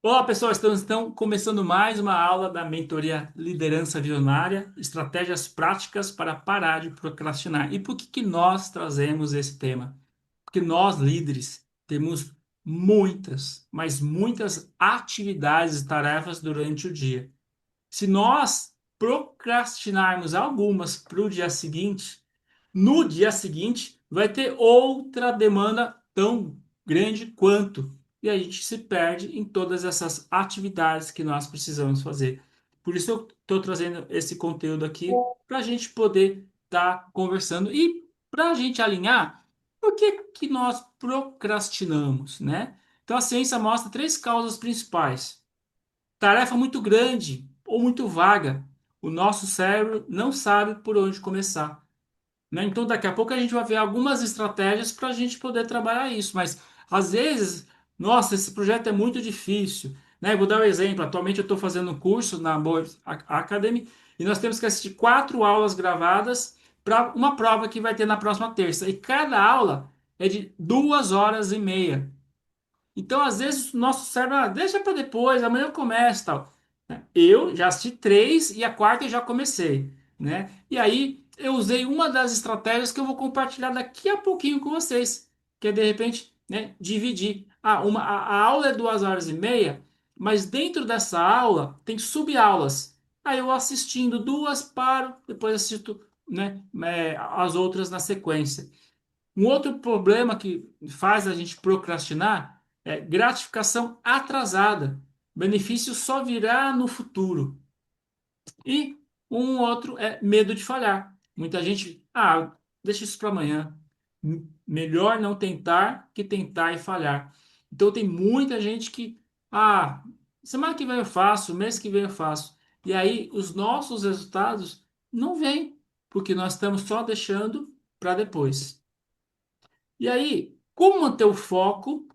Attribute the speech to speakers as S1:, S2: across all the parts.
S1: Olá, pessoal, estamos então começando mais uma aula da mentoria Liderança Visionária, estratégias práticas para parar de procrastinar. E por que que nós trazemos esse tema? Porque nós, líderes, temos muitas, mas muitas atividades e tarefas durante o dia. Se nós procrastinarmos algumas para o dia seguinte, no dia seguinte vai ter outra demanda tão grande quanto. E a gente se perde em todas essas atividades que nós precisamos fazer. Por isso eu estou trazendo esse conteúdo aqui para a gente poder estar conversando e para a gente alinhar por que que nós procrastinamos, né? Então a ciência mostra três causas principais: tarefa muito grande ou muito vaga. O nosso cérebro não sabe por onde começar, né? Então, daqui a pouco a gente vai ver algumas estratégias para a gente poder trabalhar isso. Mas, às vezes, nossa, esse projeto é muito difícil, né? Vou dar um exemplo. Atualmente, eu estou fazendo um curso na Boa Academy e nós temos que assistir 4 aulas gravadas para uma prova que vai ter na próxima terça. E cada aula é de 2 horas e meia. Então, às vezes, o nosso cérebro, deixa para depois, amanhã eu começo, tal, né? Eu já assisti três e a quarta eu já comecei, né? E aí eu usei uma das estratégias que eu vou compartilhar daqui a pouquinho com vocês, que é de repente, né, dividir. A aula é 2 horas e meia, mas dentro dessa aula tem sub-aulas. Aí eu assistindo duas, paro, depois assisto, né, as outras na sequência. Um outro problema que faz a gente procrastinar é gratificação atrasada. Benefício só virá no futuro. E um outro é medo de falhar. Muita gente, deixa isso para amanhã. Melhor não tentar que tentar e falhar. Então tem muita gente que, semana que vem eu faço, mês que vem eu faço. E aí os nossos resultados não vêm, porque nós estamos só deixando para depois. E aí, como manter o foco?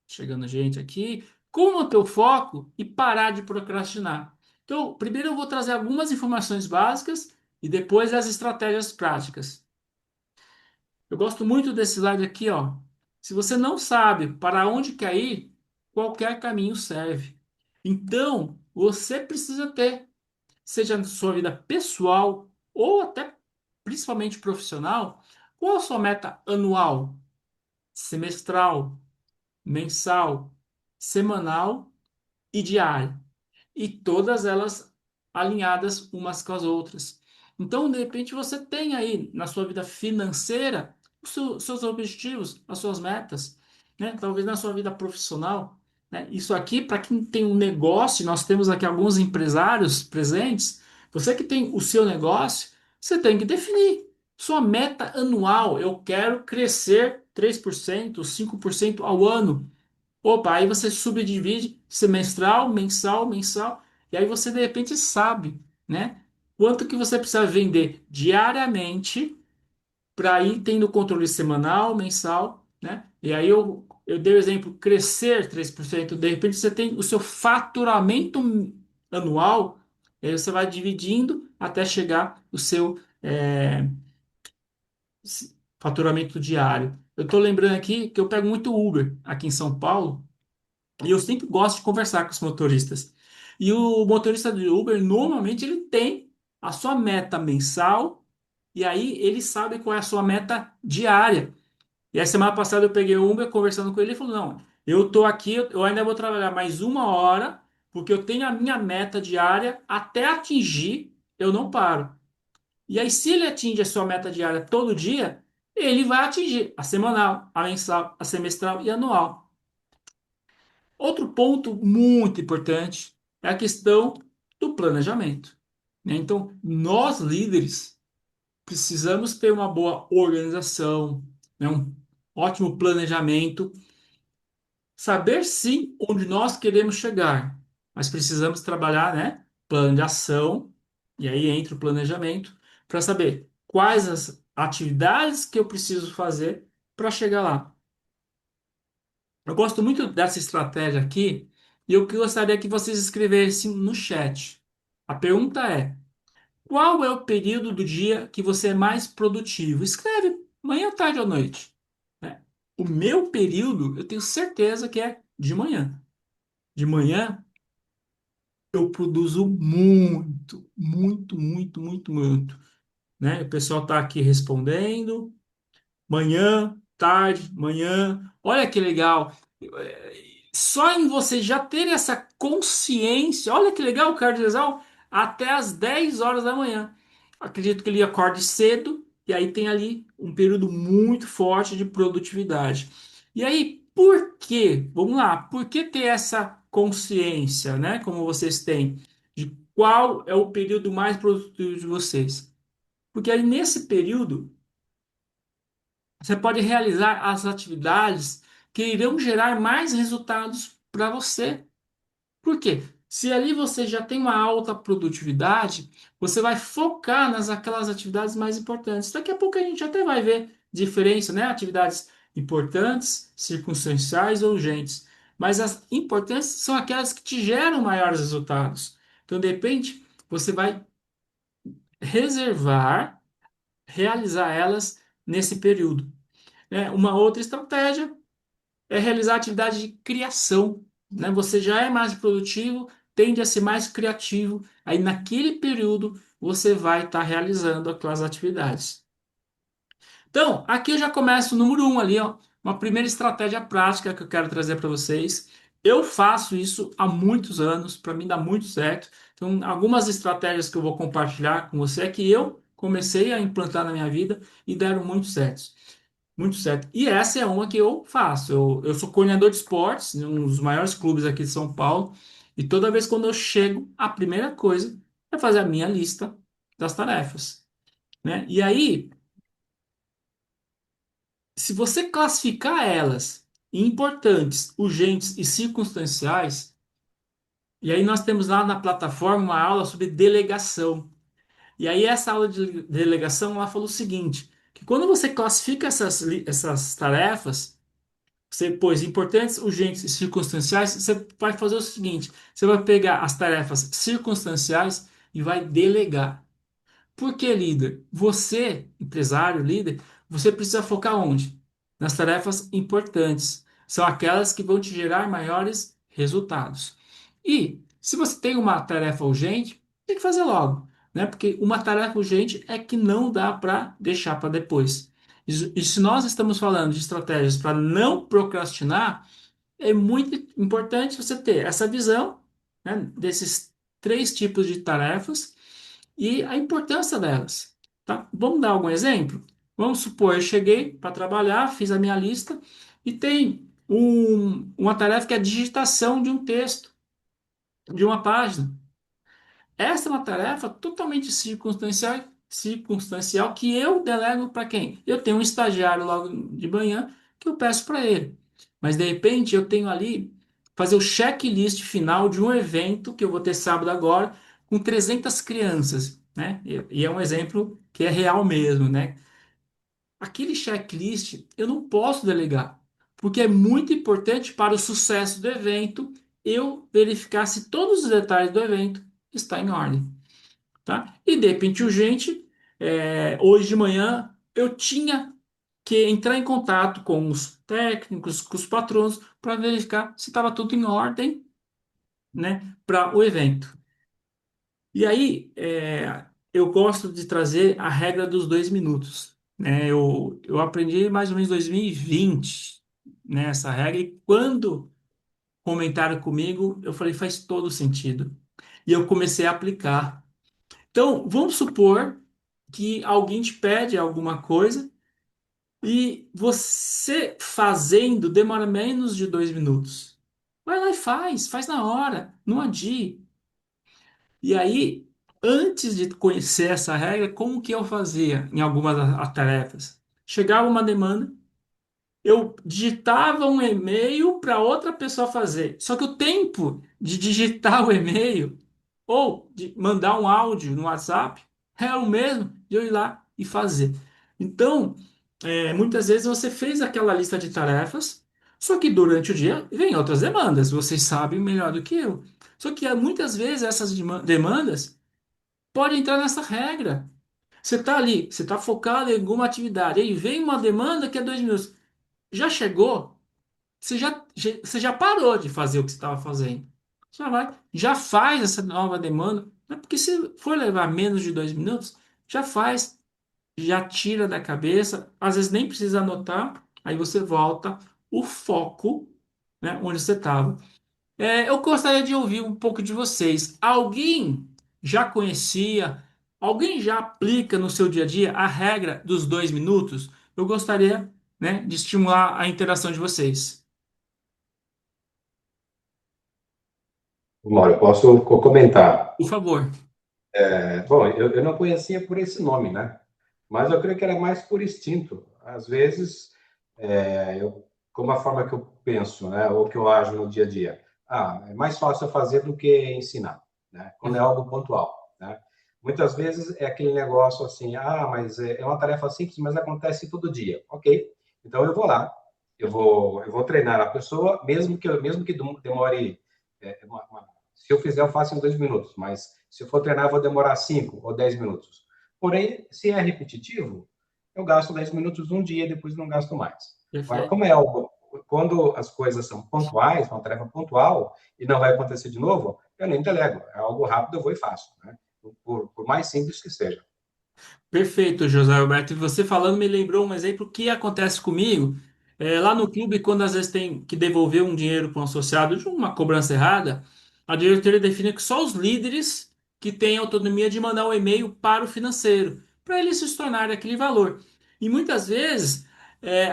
S1: Chegando gente aqui. Como manter o foco e parar de procrastinar? Então, primeiro eu vou trazer algumas informações básicas e depois as estratégias práticas. Eu gosto muito desse slide aqui, ó. Se você não sabe para onde quer ir, qualquer caminho serve. Então, você precisa ter, seja na sua vida pessoal ou até principalmente profissional, qual a sua meta anual, semestral, mensal, semanal e diária. E todas elas alinhadas umas com as outras. Então, de repente, você tem aí na sua vida financeira os seus objetivos, as suas metas, né? Talvez na sua vida profissional, né? Isso aqui, para quem tem um negócio, nós temos aqui alguns empresários presentes. Você que tem o seu negócio, você tem que definir sua meta anual. Eu quero crescer 3%, 5% ao ano. Opa, aí você subdivide semestral, mensal, mensal, e aí você de repente sabe, né? Quanto que você precisa vender diariamente para ir tendo controle semanal, mensal, né? E aí eu dei o exemplo, crescer 3%, de repente você tem o seu faturamento anual, e aí você vai dividindo até chegar o seu faturamento diário. Eu estou lembrando aqui que eu pego muito Uber aqui em São Paulo, e eu sempre gosto de conversar com os motoristas. E o motorista de Uber, normalmente, ele tem a sua meta mensal e aí ele sabe qual é a sua meta diária. E a semana passada eu peguei o Uber conversando com ele e ele falou: Não, eu tô aqui, eu ainda vou trabalhar mais 1 hora, porque eu tenho a minha meta diária, até atingir, eu não paro. E aí, se ele atinge a sua meta diária todo dia, ele vai atingir a semanal, a mensal, a semestral e a anual. Outro ponto muito importante é a questão do planejamento, né? Então, nós líderes precisamos ter uma boa organização, né? Um ótimo planejamento, saber sim onde nós queremos chegar, mas precisamos trabalhar, né? Plano de ação, e aí entra o planejamento, para saber quais as atividades que eu preciso fazer para chegar lá. Eu gosto muito dessa estratégia aqui e eu gostaria que vocês escrevessem no chat. A pergunta é: qual é o período do dia que você é mais produtivo? Escreve manhã, tarde ou noite, né? O meu período, eu tenho certeza que é de manhã. de manhã, eu produzo muito, muito, muito, muito, muito, né? O pessoal está aqui respondendo. Manhã, tarde, manhã. Olha que legal. Só em você já ter essa consciência, olha que legal o cardiozal, até às 10 horas da manhã. Acredito que ele acorde cedo e aí tem ali um período muito forte de produtividade. E aí, por quê? Vamos lá, por que ter essa consciência, né? Como vocês têm, de qual é o período mais produtivo de vocês? Porque aí nesse período você pode realizar as atividades que irão gerar mais resultados para você. Por quê? Se ali você já tem uma alta produtividade, você vai focar nas aquelas atividades mais importantes. Daqui a pouco a gente até vai ver diferença, né? Atividades importantes, circunstanciais ou urgentes. Mas as importantes são aquelas que te geram maiores resultados. Então, de repente, você vai reservar, realizar elas nesse período, né? Uma outra estratégia é realizar atividade de criação, né? Você já é mais produtivo, tende a ser mais criativo, aí naquele período você vai estar realizando aquelas atividades. Então, aqui eu já começo o número um ali, ó, uma primeira estratégia prática que eu quero trazer para vocês. Eu faço isso há muitos anos, para mim dá muito certo. Então, algumas estratégias que eu vou compartilhar com você é que eu comecei a implantar na minha vida e deram muito certo. Muito certo. E essa é uma que eu faço. Eu sou coordenador de esportes, em um dos maiores clubes aqui de São Paulo. E toda vez quando eu chego, a primeira coisa é fazer a minha lista das tarefas, né? E aí, se você classificar elas em importantes, urgentes e circunstanciais, e aí nós temos lá na plataforma uma aula sobre delegação. E aí essa aula de delegação, ela falou o seguinte, que quando você classifica essas tarefas, você pôs importantes, urgentes e circunstanciais, você vai fazer o seguinte: você vai pegar as tarefas circunstanciais e vai delegar. Por que, líder? Você, empresário, líder, você precisa focar onde? Nas tarefas importantes. São aquelas que vão te gerar maiores resultados. E se você tem uma tarefa urgente, tem que fazer logo, né? Porque uma tarefa urgente é que não dá para deixar para depois. E se nós estamos falando de estratégias para não procrastinar, é muito importante você ter essa visão, né, desses três tipos de tarefas e a importância delas, tá? Vamos dar algum exemplo? Vamos supor, eu cheguei para trabalhar, fiz a minha lista e tem uma tarefa que é a digitação de um texto, de uma página. Essa é uma tarefa totalmente circunstancial que eu delego para quem? Eu tenho um estagiário logo de manhã que eu peço para ele. Mas de repente eu tenho ali fazer o checklist final de um evento que eu vou ter sábado agora com 300 crianças, né? E é um exemplo que é real mesmo, né? Aquele checklist eu não posso delegar, porque é muito importante para o sucesso do evento eu verificar se todos os detalhes do evento estão em ordem, tá? E de repente urgente, hoje de manhã eu tinha que entrar em contato com os técnicos, com os patrões, para verificar se estava tudo em ordem, né, para o evento. E aí eu gosto de trazer a regra dos 2 minutos, né? Eu aprendi mais ou menos em 2020, né, essa regra, e quando comentaram comigo, eu falei, faz todo sentido. E eu comecei a aplicar. Então, vamos supor que alguém te pede alguma coisa e você fazendo demora menos de 2 minutos. Vai lá e faz na hora, não adie. E aí, antes de conhecer essa regra, como que eu fazia em algumas tarefas? Chegava uma demanda, eu digitava um e-mail para outra pessoa fazer. Só que o tempo de digitar o e-mail ou de mandar um áudio no WhatsApp é o mesmo de eu ir lá e fazer. Então, muitas vezes você fez aquela lista de tarefas, só que durante o dia vem outras demandas. Vocês sabem melhor do que eu. Só que muitas vezes essas demandas podem entrar nessa regra. Você está ali, você está focado em alguma atividade, aí vem uma demanda que é 2 minutos. Já chegou? você já parou de fazer o que você estava fazendo. Já vai, já faz essa nova demanda. Não é porque se for levar menos de 2 minutos, já faz, já tira da cabeça. Às vezes nem precisa anotar, aí você volta o foco, né, onde você estava. Eu gostaria de ouvir um pouco de vocês. Alguém já conhecia, alguém já aplica no seu dia a dia a regra dos 2 minutos? Eu gostaria, né, de estimular a interação de vocês.
S2: Mauro, eu posso comentar.
S1: Por favor.
S2: Bom, eu não conhecia por esse nome, né? Mas eu creio que era mais por instinto. Às vezes, como a forma que eu penso, né? Ou que eu ajo no dia a dia. É mais fácil fazer do que ensinar, né? Quando é algo pontual, né? Muitas vezes é aquele negócio assim, mas é uma tarefa simples, mas acontece todo dia. Ok, então eu vou lá, eu vou treinar a pessoa, mesmo que demore se eu fizer, eu faço em 2 minutos, mas se eu for treinar, eu vou demorar 5 ou 10 minutos. Porém, se é repetitivo, eu gasto 10 minutos um dia e depois não gasto mais. Agora,
S1: Perfeito.
S2: como é algo, quando as coisas são pontuais, uma tarefa pontual, e não vai acontecer de novo, eu nem delego. É algo rápido, eu vou e faço, né? Por mais simples que seja.
S1: Perfeito, José Alberto. E você falando me lembrou um exemplo que acontece comigo. Lá no clube, quando às vezes tem que devolver um dinheiro para um associado de uma cobrança errada, a diretoria define que só os líderes que têm autonomia de mandar um e-mail para o financeiro, para ele se tornar aquele valor. E muitas vezes,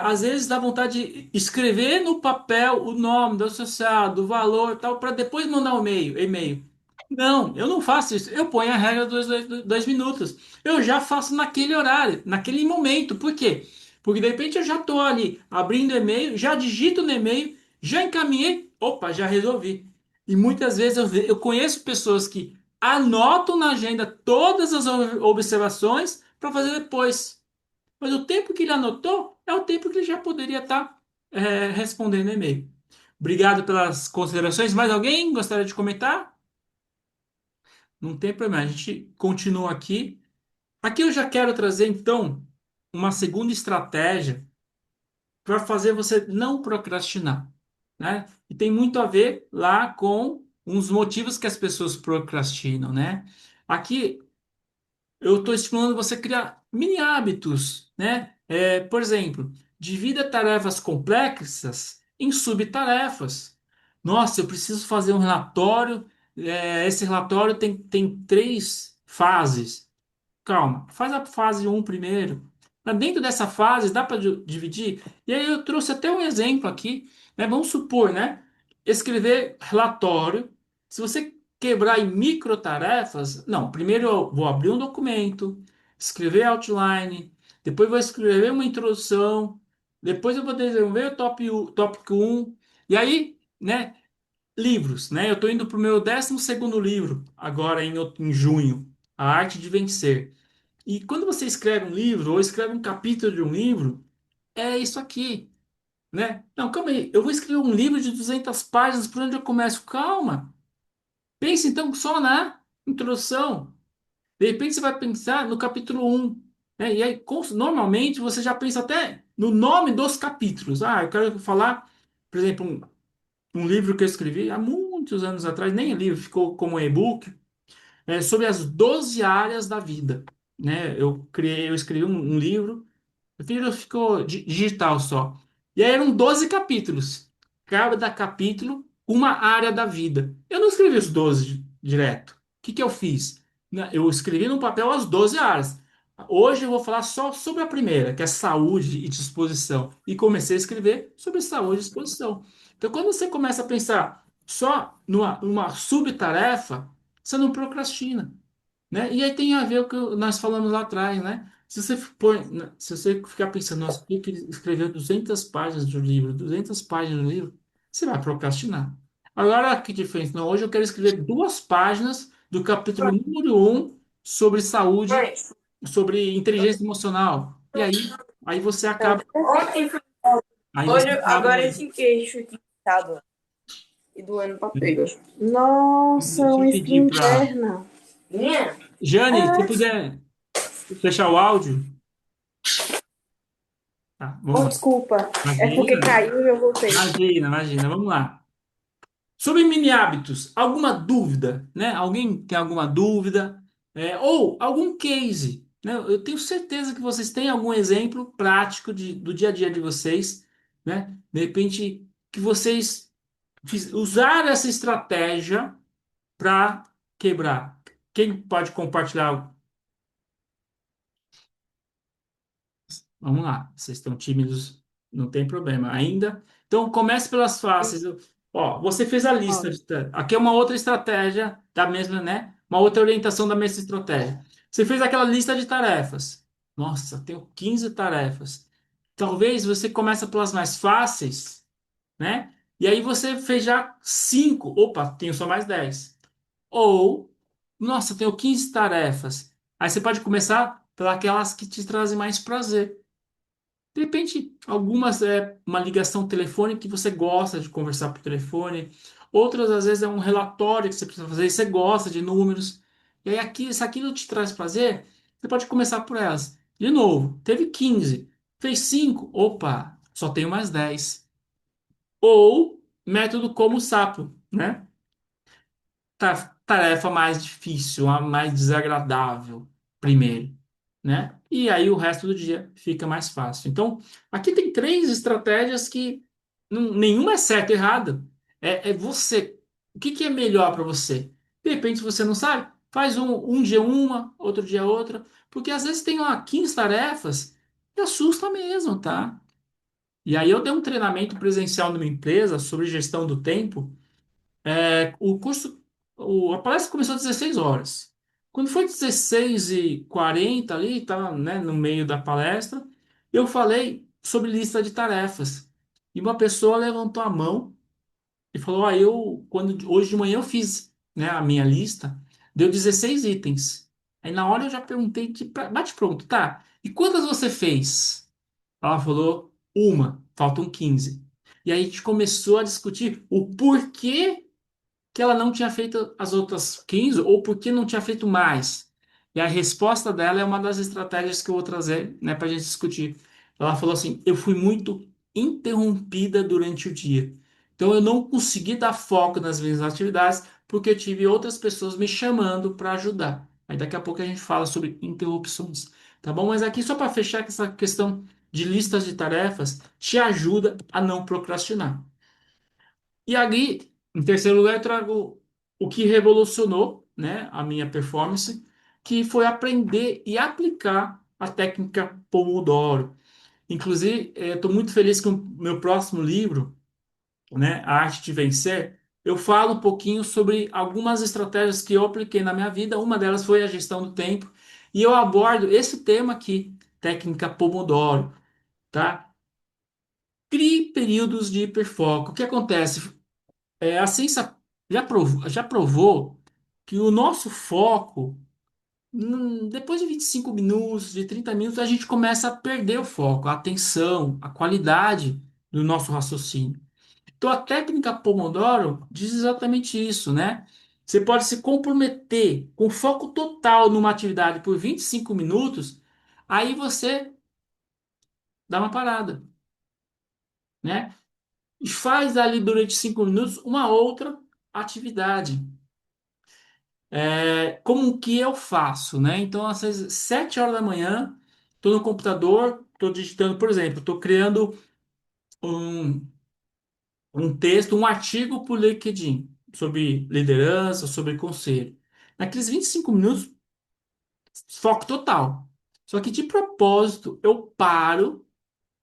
S1: às vezes dá vontade de escrever no papel o nome do associado, o valor, tal, para depois mandar um e-mail. Não, eu não faço isso. Eu ponho a regra dos 2 minutos. Eu já faço naquele horário, naquele momento. Por quê? Porque de repente eu já estou ali abrindo e-mail, já digito no e-mail, já encaminhei, opa, já resolvi. E muitas vezes eu conheço pessoas que anotam na agenda todas as observações para fazer depois. Mas o tempo que ele anotou é o tempo que ele já poderia estar respondendo e-mail. Obrigado pelas considerações. Mais alguém gostaria de comentar? Não tem problema, a gente continua aqui. Aqui eu já quero trazer, então, uma segunda estratégia para fazer você não procrastinar, né? E tem muito a ver lá com uns motivos que as pessoas procrastinam, né? Aqui eu estou estimulando você a criar mini hábitos, né? Por exemplo, divida tarefas complexas em subtarefas. Nossa, eu preciso fazer um relatório. Esse relatório tem 3 fases. Calma, faz a fase um primeiro. Mas dentro dessa fase, dá para dividir? E aí eu trouxe até um exemplo aqui, né? Vamos supor, né? Escrever relatório. Se você quebrar em micro tarefas, não, primeiro eu vou abrir um documento, escrever outline, depois vou escrever uma introdução, depois eu vou desenvolver o tópico um e aí, né? Livros, né? Eu estou indo para o meu 12º livro, agora em junho, A Arte de Vencer. E quando você escreve um livro ou escreve um capítulo de um livro, é isso aqui, né? Não, calma aí, eu vou escrever um livro de 200 páginas, por onde eu começo? Calma. Pense então só na introdução. De repente você vai pensar no capítulo um, né? E aí, normalmente você já pensa até no nome dos capítulos. Ah, eu quero falar, por exemplo, um livro que eu escrevi há muitos anos atrás, nem é livro, ficou como e-book, sobre as 12 áreas da vida, né? Eu escrevi um livro. O filho ficou digital só. E aí eram 12 capítulos. Cada capítulo, uma área da vida. Eu não escrevi os 12 direto. O que que eu fiz? Eu escrevi no papel as 12 áreas. Hoje eu vou falar só sobre a primeira, que é saúde e disposição. E comecei a escrever sobre saúde e disposição. Então, quando você começa a pensar só numa subtarefa, você não procrastina, né? E aí tem a ver com o que nós falamos lá atrás, né? Se você ficar pensando, nossa, por que que ele escreveu 200 páginas do livro, 200 páginas do livro, você vai procrastinar. Agora, que diferença? Não, hoje eu quero escrever 2 páginas do capítulo número um sobre saúde, sobre inteligência emocional. E aí você acaba,
S3: Ontem foi.
S1: aí você
S3: Hoje,
S1: acaba,
S3: agora esse queixo aqui inchado e doendo pra
S1: né?
S3: pegas. Nossa,
S1: Deixa eu
S3: uma
S1: pedir
S3: espinha
S1: para
S3: interna. Minha?
S1: Jane, se puder fechar o áudio. Tá,
S3: Oh,
S1: vamos lá.
S3: desculpa. É porque
S1: Imagina,
S3: caiu e eu voltei.
S1: imagina, vamos lá. Sobre mini hábitos, alguma dúvida, né? Alguém tem alguma dúvida? Ou algum case, né? Eu tenho certeza que vocês têm algum exemplo prático do dia a dia de vocês, né? De repente, que vocês usaram essa estratégia para quebrar. Quem pode compartilhar? Vamos lá, vocês estão tímidos, não tem problema ainda. Então, comece pelas fáceis. Ó, você fez a
S3: Ó,
S1: lista. Aqui é uma outra estratégia da mesma, né? Uma outra orientação da mesma estratégia. Você fez aquela lista de tarefas. Nossa, tenho 15 tarefas. Talvez você comece pelas mais fáceis, né? E aí você fez já 5. Opa, tenho só mais 10. Ou, nossa, tenho 15 tarefas. Aí você pode começar pelas que te trazem mais prazer. De repente, algumas é uma ligação telefônica que você gosta de conversar por telefone, outras às vezes é um relatório que você precisa fazer e você gosta de números. E aí, se aquilo te traz prazer, você pode começar por elas. De novo, teve 15, fez 5, opa, só tenho mais 10. Ou método como o sapo, né? Tarefa mais difícil, a mais desagradável primeiro, né? E aí o resto do dia fica mais fácil. Então, aqui tem três estratégias que nenhuma é certa e errada. É você. O que que é melhor para você? De repente você não sabe, faz um dia uma, outro dia outra, porque às vezes tem lá 15 tarefas e assusta mesmo, tá? E aí eu dei um treinamento presencial numa empresa sobre gestão do tempo. O curso, a palestra começou às 16 horas. Quando foi 16h40 ali, estava, né, no meio da palestra, eu falei sobre lista de tarefas. E uma pessoa levantou a mão e falou: hoje de manhã eu fiz, né, a minha lista, deu 16 itens. Aí na hora eu já perguntei, bate pronto, tá? E quantas você fez? Ela falou: uma, faltam 15. E aí a gente começou a discutir o porquê que ela não tinha feito as outras 15 ou por que não tinha feito mais. E a resposta dela é uma das estratégias que eu vou trazer, né, para a gente discutir. Ela falou assim: eu fui muito interrompida durante o dia. Então eu não consegui dar foco nas minhas atividades porque eu tive outras pessoas me chamando para ajudar. Aí daqui a pouco a gente fala sobre interrupções, tá bom? Mas aqui só para fechar que essa questão de listas de tarefas te ajuda a não procrastinar. E aí, em terceiro lugar, eu trago o que revolucionou, né, a minha performance, que foi aprender e aplicar a técnica Pomodoro. Inclusive, estou muito feliz com o meu próximo livro, né, A Arte de Vencer. Eu falo um pouquinho sobre algumas estratégias que eu apliquei na minha vida. Uma delas foi a gestão do tempo. E eu abordo esse tema aqui, técnica Pomodoro, tá? Crie períodos de hiperfoco. O que acontece? A ciência já provou que o nosso foco, depois de 25 minutos, de 30 minutos, a gente começa a perder o foco, a atenção, a qualidade do nosso raciocínio. Então, a técnica Pomodoro diz exatamente isso, né? Você pode se comprometer com foco total numa atividade por 25 minutos, aí você dá uma parada, né? E faz ali durante 5 minutos uma outra atividade. Como que eu faço, né? Então, às vezes, 7 horas da manhã, estou no computador, estou digitando, por exemplo, estou criando um, um texto, um artigo para o LinkedIn sobre liderança, sobre conselho. Naqueles 25 minutos, foco total. Só que de propósito, eu paro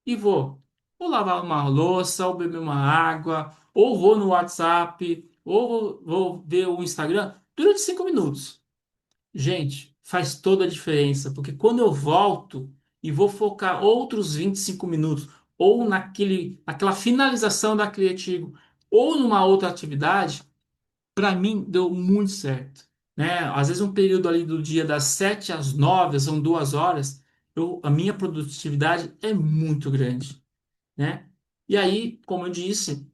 S1: e vou lavar uma louça, ou beber uma água, ou vou no WhatsApp, ou vou ver o Instagram durante 5 minutos. Gente, faz toda a diferença, porque quando eu volto e vou focar outros 25 minutos, ou naquela finalização daquele artigo, ou numa outra atividade, para mim deu muito certo, né? Às vezes um período ali do dia das 7 às 9 são 2 horas, a minha produtividade é muito grande, né? E aí, como eu disse,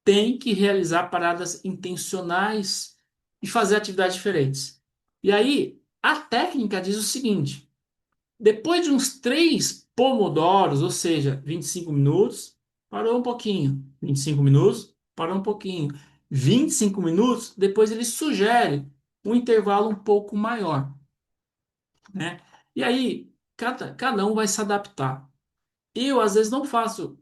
S1: tem que realizar paradas intencionais e fazer atividades diferentes. E aí, a técnica diz o seguinte: depois de uns 3 pomodoros, ou seja, 25 minutos, parou um pouquinho, 25 minutos, parou um pouquinho, 25 minutos, depois ele sugere um intervalo um pouco maior, né? E aí, cada um vai se adaptar. Eu, às vezes, não faço,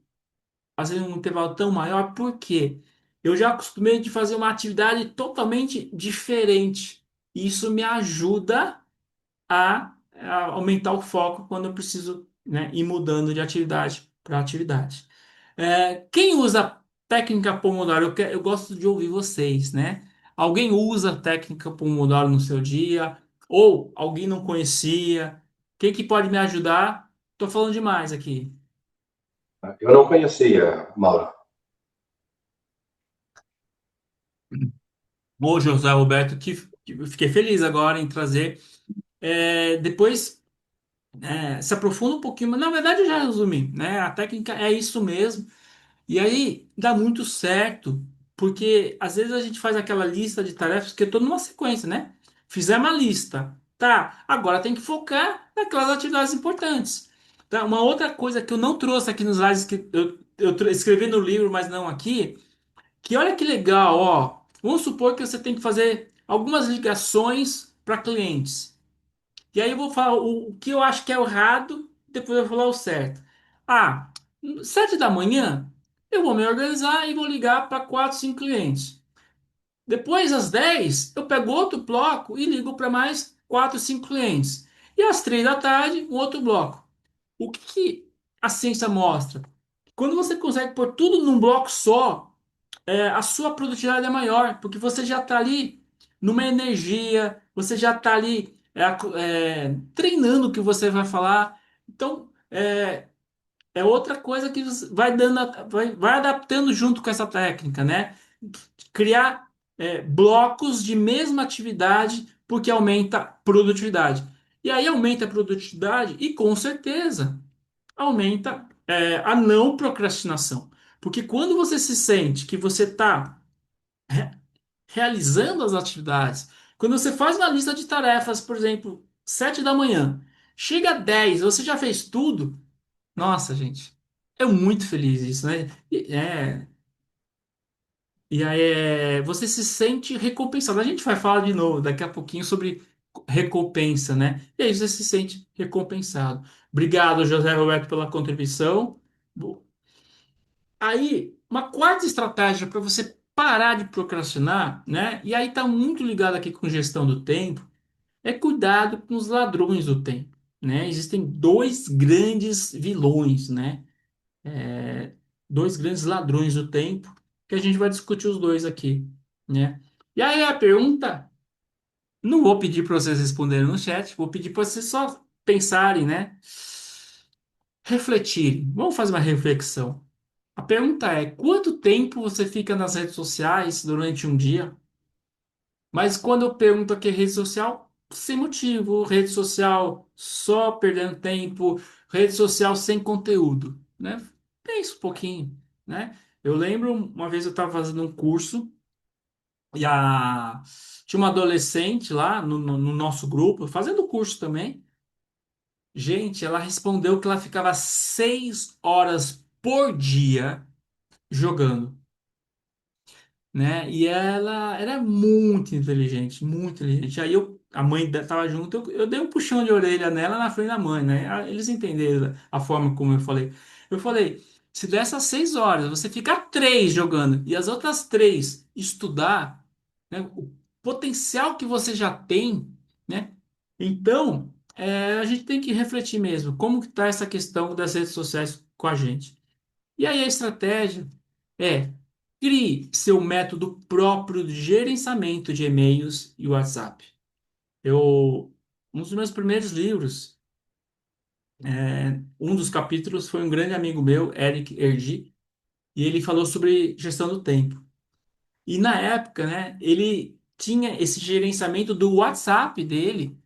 S1: às vezes, um intervalo tão maior, porque eu já acostumei de fazer uma atividade totalmente diferente. Isso me ajuda a aumentar o foco quando eu preciso, né, ir mudando de atividade para atividade. Quem usa técnica Pomodoro? Eu gosto de ouvir vocês, né? Alguém usa a técnica Pomodoro no seu dia? Ou alguém não conhecia? Quem que pode me ajudar? Estou falando demais aqui.
S2: Eu não conhecia, Mauro.
S1: Ô, José Roberto, que eu fiquei feliz agora em trazer. Depois se aprofunda um pouquinho, mas na verdade eu já resumi, né? A técnica é isso mesmo. E aí dá muito certo, porque às vezes a gente faz aquela lista de tarefas que eu estou numa sequência, né? Fizemos uma lista, tá? Agora tem que focar naquelas atividades importantes. Tá? Uma outra coisa que eu não trouxe aqui nos slides que escrevi no livro, mas não aqui, que olha que legal, ó. Vamos supor que você tem que fazer algumas ligações para clientes. E aí eu vou falar o que eu acho que é o errado, depois eu vou falar o certo. Ah, 7 da manhã eu vou me organizar e vou ligar para 4, 5 clientes. Depois, às 10, eu pego outro bloco e ligo para mais 4, 5 clientes. E às 3 da tarde, um outro bloco. O que que a ciência mostra? Quando você consegue pôr tudo num bloco só, a sua produtividade é maior, porque você já está ali numa energia, você já está ali treinando o que você vai falar. Então, é outra coisa que você vai dando, vai adaptando junto com essa técnica, né? Criar blocos de mesma atividade, porque aumenta a produtividade. E aí aumenta a produtividade e, com certeza, aumenta a não procrastinação. Porque quando você se sente que você está realizando as atividades. Quando você faz uma lista de tarefas, por exemplo, 7 da manhã, chega a 10, você já fez tudo. Nossa, gente, é muito feliz isso, né? E aí você se sente recompensado. A gente vai falar de novo daqui a pouquinho sobre recompensa, né? E aí você se sente recompensado. Obrigado, José Roberto, pela contribuição. Aí, uma quarta estratégia para você parar de procrastinar, né? E aí está muito ligado aqui com gestão do tempo, é cuidado com os ladrões do tempo, né? Existem dois grandes vilões, né? Dois grandes ladrões do tempo, que a gente vai discutir os dois aqui, né? E aí a pergunta, não vou pedir para vocês responderem no chat, vou pedir para vocês só pensarem, né? Refletirem. Vamos fazer uma reflexão. A pergunta é: quanto tempo você fica nas redes sociais durante um dia? Mas quando eu pergunto aqui rede social, sem motivo, rede social só perdendo tempo, rede social sem conteúdo, né? Pensa um pouquinho, né? Eu lembro uma vez eu estava fazendo um curso e tinha uma adolescente lá no nosso grupo, fazendo o curso também. Gente, ela respondeu que ela ficava 6 horas por dia jogando, né? E ela era muito inteligente, muito inteligente. Aí a mãe dela tava junto, eu dei um puxão de orelha nela na frente da mãe, né? Eles entenderam a forma como eu falei. Eu falei, se dessas 6 horas você ficar 3 jogando e as outras 3 estudar, né? O potencial que você já tem, né? Então, a gente tem que refletir mesmo, como que tá essa questão das redes sociais com a gente. E aí a estratégia é: crie seu método próprio de gerenciamento de e-mails e WhatsApp. Um dos meus primeiros livros, um dos capítulos foi um grande amigo meu, Eric Ergi, e ele falou sobre gestão do tempo. E na época, né, ele tinha esse gerenciamento do WhatsApp dele,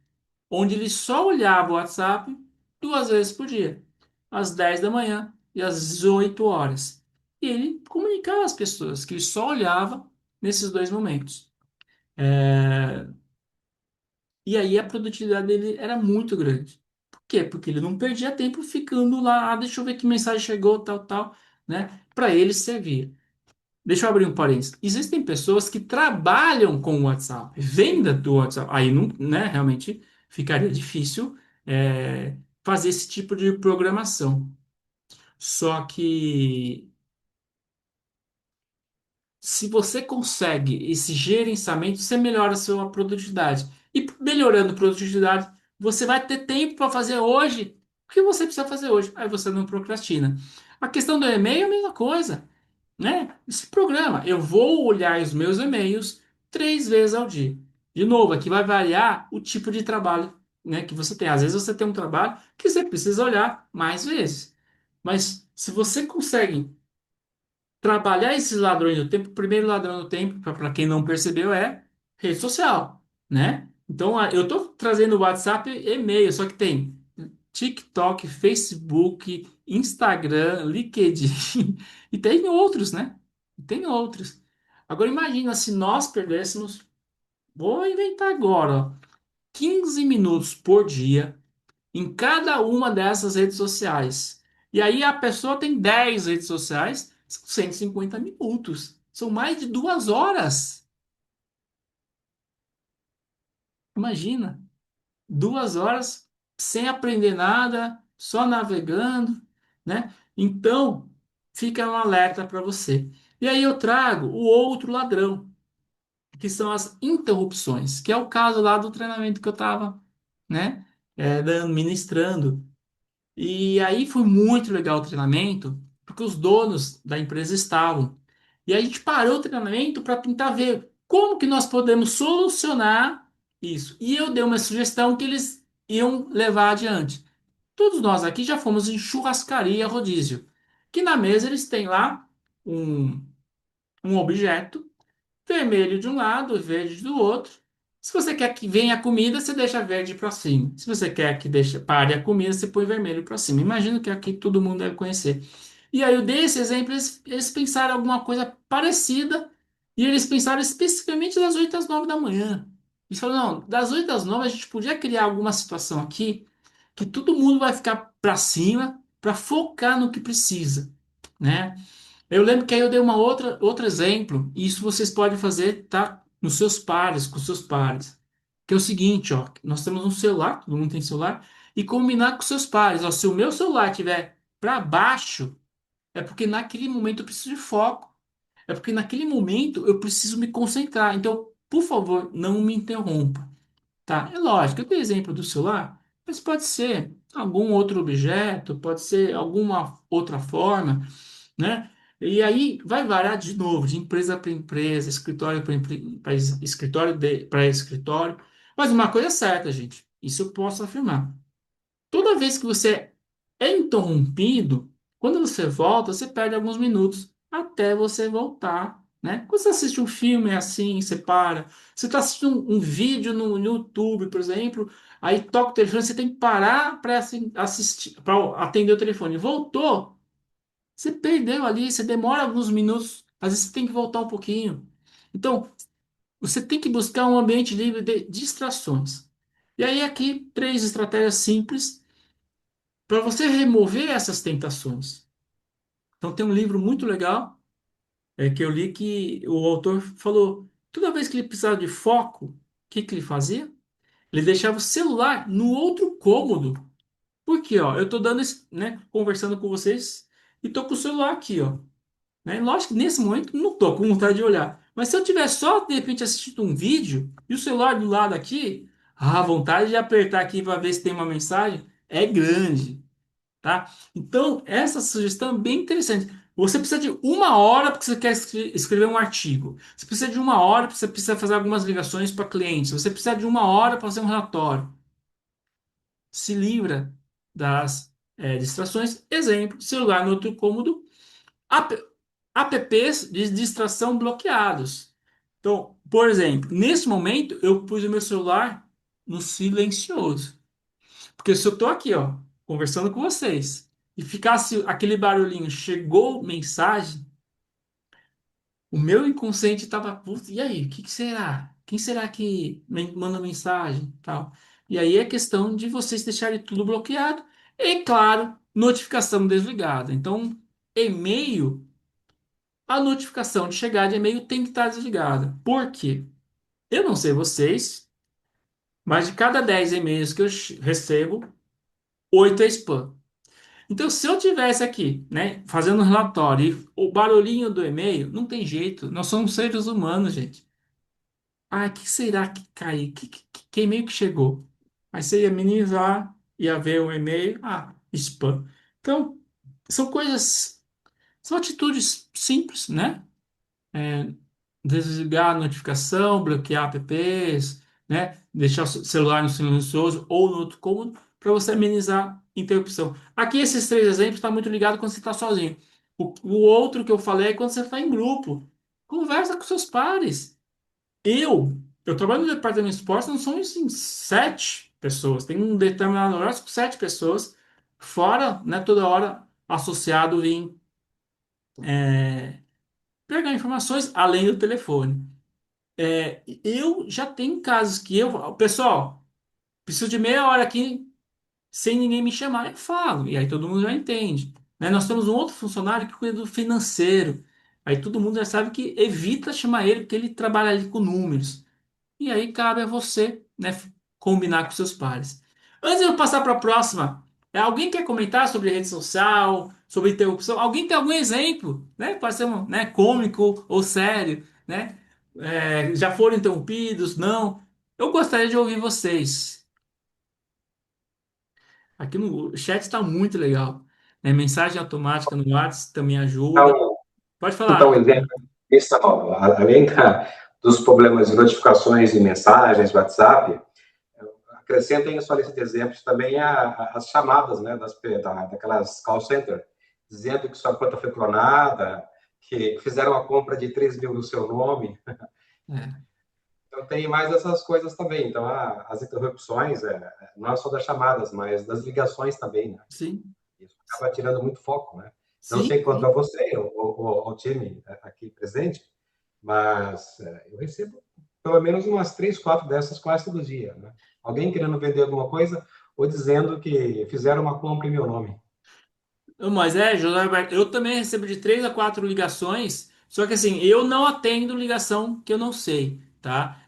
S1: onde ele só olhava o WhatsApp 2 vezes por dia, às 10 da manhã e às 18 horas. E ele comunicava às pessoas que ele só olhava nesses dois momentos. E aí a produtividade dele era muito grande. Por quê? Porque ele não perdia tempo ficando lá, deixa eu ver que mensagem chegou, tal, tal, né? Para ele servir. Deixa eu abrir um parênteses. Existem pessoas que trabalham com o WhatsApp, venda do WhatsApp. Aí não, né, realmente ficaria difícil fazer esse tipo de programação. Só que se você consegue esse gerenciamento, você melhora a sua produtividade. E melhorando a produtividade, você vai ter tempo para fazer hoje o que você precisa fazer hoje. Aí você não procrastina. A questão do e-mail é a mesma coisa, né? Esse programa, eu vou olhar os meus e-mails 3 vezes ao dia. De novo, aqui vai variar o tipo de trabalho, né, que você tem. Às vezes você tem um trabalho que você precisa olhar mais vezes. Mas se você consegue trabalhar esses ladrões do tempo, o primeiro ladrão do tempo, para quem não percebeu, é rede social, né? Então, eu estou trazendo o WhatsApp e e-mail, só que tem TikTok, Facebook, Instagram, LinkedIn, e tem outros, né? E tem outros. Agora, imagina se nós perdêssemos, vou inventar agora, ó, 15 minutos por dia em cada uma dessas redes sociais. E aí a pessoa tem 10 redes sociais, são 150 minutos. São mais de 2 horas. Imagina, 2 horas sem aprender nada, só navegando, né? Então, fica um alerta para você. E aí eu trago o outro ladrão, que são as interrupções, que é o caso lá do treinamento que eu estava, né, ministrando. E aí foi muito legal o treinamento, porque os donos da empresa estavam. E a gente parou o treinamento para tentar ver como que nós podemos solucionar isso. E eu dei uma sugestão que eles iam levar adiante. Todos nós aqui já fomos em churrascaria rodízio, que na mesa eles têm lá um, um objeto vermelho de um lado, verde do outro. Se você quer que venha a comida, você deixa verde para cima. Se você quer que pare a comida, você põe vermelho para cima. Imagino que aqui todo mundo deve conhecer. E aí eu dei esse exemplo, eles pensaram alguma coisa parecida e eles pensaram especificamente das 8 às 9 da manhã. Eles falaram, não, das 8 às 9 a gente podia criar alguma situação aqui que todo mundo vai ficar para cima para focar no que precisa, né? Eu lembro que aí eu dei outro exemplo, e isso vocês podem fazer, tá? Nos seus pares, com seus pares. Que é o seguinte, ó, nós temos um celular, todo mundo tem celular, e combinar com seus pares. Ó, se o meu celular estiver para baixo, é porque naquele momento eu preciso de foco. É porque naquele momento eu preciso me concentrar. Então, por favor, não me interrompa. Tá, é lógico, eu dei exemplo do celular, mas pode ser algum outro objeto, pode ser alguma outra forma, né? E aí vai variar de novo, de empresa para empresa, escritório para escritório, para escritório. Mas uma coisa é certa, gente, isso eu posso afirmar. Toda vez que você é interrompido, quando você volta, você perde alguns minutos até você voltar, né? Quando você assiste um filme é assim, você para. Você está assistindo um vídeo no YouTube, por exemplo, aí toca o telefone, você tem que parar para assistir, para atender o telefone. Voltou, você perdeu ali, você demora alguns minutos, às vezes você tem que voltar um pouquinho. Então, você tem que buscar um ambiente livre de distrações. E aí, aqui, 3 estratégias simples para você remover essas tentações. Então, tem um livro muito legal que eu li que o autor falou: toda vez que ele precisava de foco, o que que ele fazia? Ele deixava o celular no outro cômodo. Por quê? Ó, eu estou dando, né, conversando com vocês e estou com o celular aqui, ó. Né? Lógico que nesse momento não estou com vontade de olhar. Mas se eu tiver só, de repente, assistindo um vídeo e o celular do lado aqui, a vontade de apertar aqui para ver se tem uma mensagem é grande, tá? Então, essa sugestão é bem interessante. Você precisa de 1 hora porque você quer escrever um artigo. Você precisa de 1 hora porque você precisa fazer algumas ligações para clientes. Você precisa de 1 hora para fazer um relatório. Se livra das distrações. Exemplo, celular no outro cômodo, app, apps de distração bloqueados. Então, por exemplo, nesse momento eu pus o meu celular no silencioso. Porque se eu tô aqui, ó, conversando com vocês, e ficasse aquele barulhinho, chegou mensagem, o meu inconsciente tava, putz, e aí, o que que será? Quem será que manda mensagem? Tal. E aí é questão de vocês deixarem tudo bloqueado. E, claro, notificação desligada. Então, e-mail, a notificação de chegar de e-mail tem que estar desligada. Por quê? Eu não sei vocês, mas de cada 10 e-mails que eu recebo, 8 é spam. Então, se eu tivesse aqui, né, fazendo um relatório e o barulhinho do e-mail, não tem jeito. Nós somos seres humanos, gente. Ah, que será que caiu? Que e-mail que chegou? Aí você ia minimizar, ia ver o e-mail, spam. Então, são coisas, são atitudes simples, né? É, desligar a notificação, bloquear apps, né? Deixar o celular no silencioso ou no outro cômodo para você amenizar interrupção. Aqui esses três exemplos estão muito ligados quando você está sozinho. O outro que eu falei é quando você está em grupo. Conversa com seus pares. Eu trabalho no departamento de esportes, não são assim, 7 pessoas. Tem um determinado horário com 7 pessoas, fora, né, toda hora associado em pegar informações além do telefone. Eu já tenho casos que pessoal, preciso de meia hora aqui sem ninguém me chamar. Eu falo, e aí todo mundo já entende. Né? Nós temos um outro funcionário que cuida do financeiro. Aí todo mundo já sabe que evita chamar ele, porque ele trabalha ali com números. E aí cabe a você, né, combinar com seus pares. Antes de eu passar para a próxima, alguém quer comentar sobre rede social, sobre interrupção? Alguém tem algum exemplo, né? Pode ser né, cômico ou sério, né? Já foram interrompidos? Não? Eu gostaria de ouvir vocês. Aqui no chat está muito legal. Né? Mensagem automática no WhatsApp também ajuda.
S2: Então,
S1: Pode
S2: então,
S1: falar.
S2: um exemplo, além dos problemas de notificações e mensagens, WhatsApp, acrescentem em sua lista de exemplos também as chamadas, né, daquelas call center, dizendo que sua conta foi clonada, que fizeram a compra de 3 mil no seu nome.
S1: É,
S2: Então, tem mais essas coisas também. Então, as interrupções, não é só das chamadas, mas das ligações também, né?
S1: sim,
S2: Isso acaba tirando muito foco, né? Não
S1: sim,
S2: sei quanto a
S1: sim.
S2: você, ou ao time aqui presente, mas eu recebo pelo menos umas 3, 4 dessas quase todo dia, né? Alguém querendo vender alguma coisa ou dizendo que fizeram uma compra em meu nome.
S1: Mas José Alberto, eu também recebo de 3 a 4 ligações, só que assim, eu não atendo ligação que eu não sei, tá?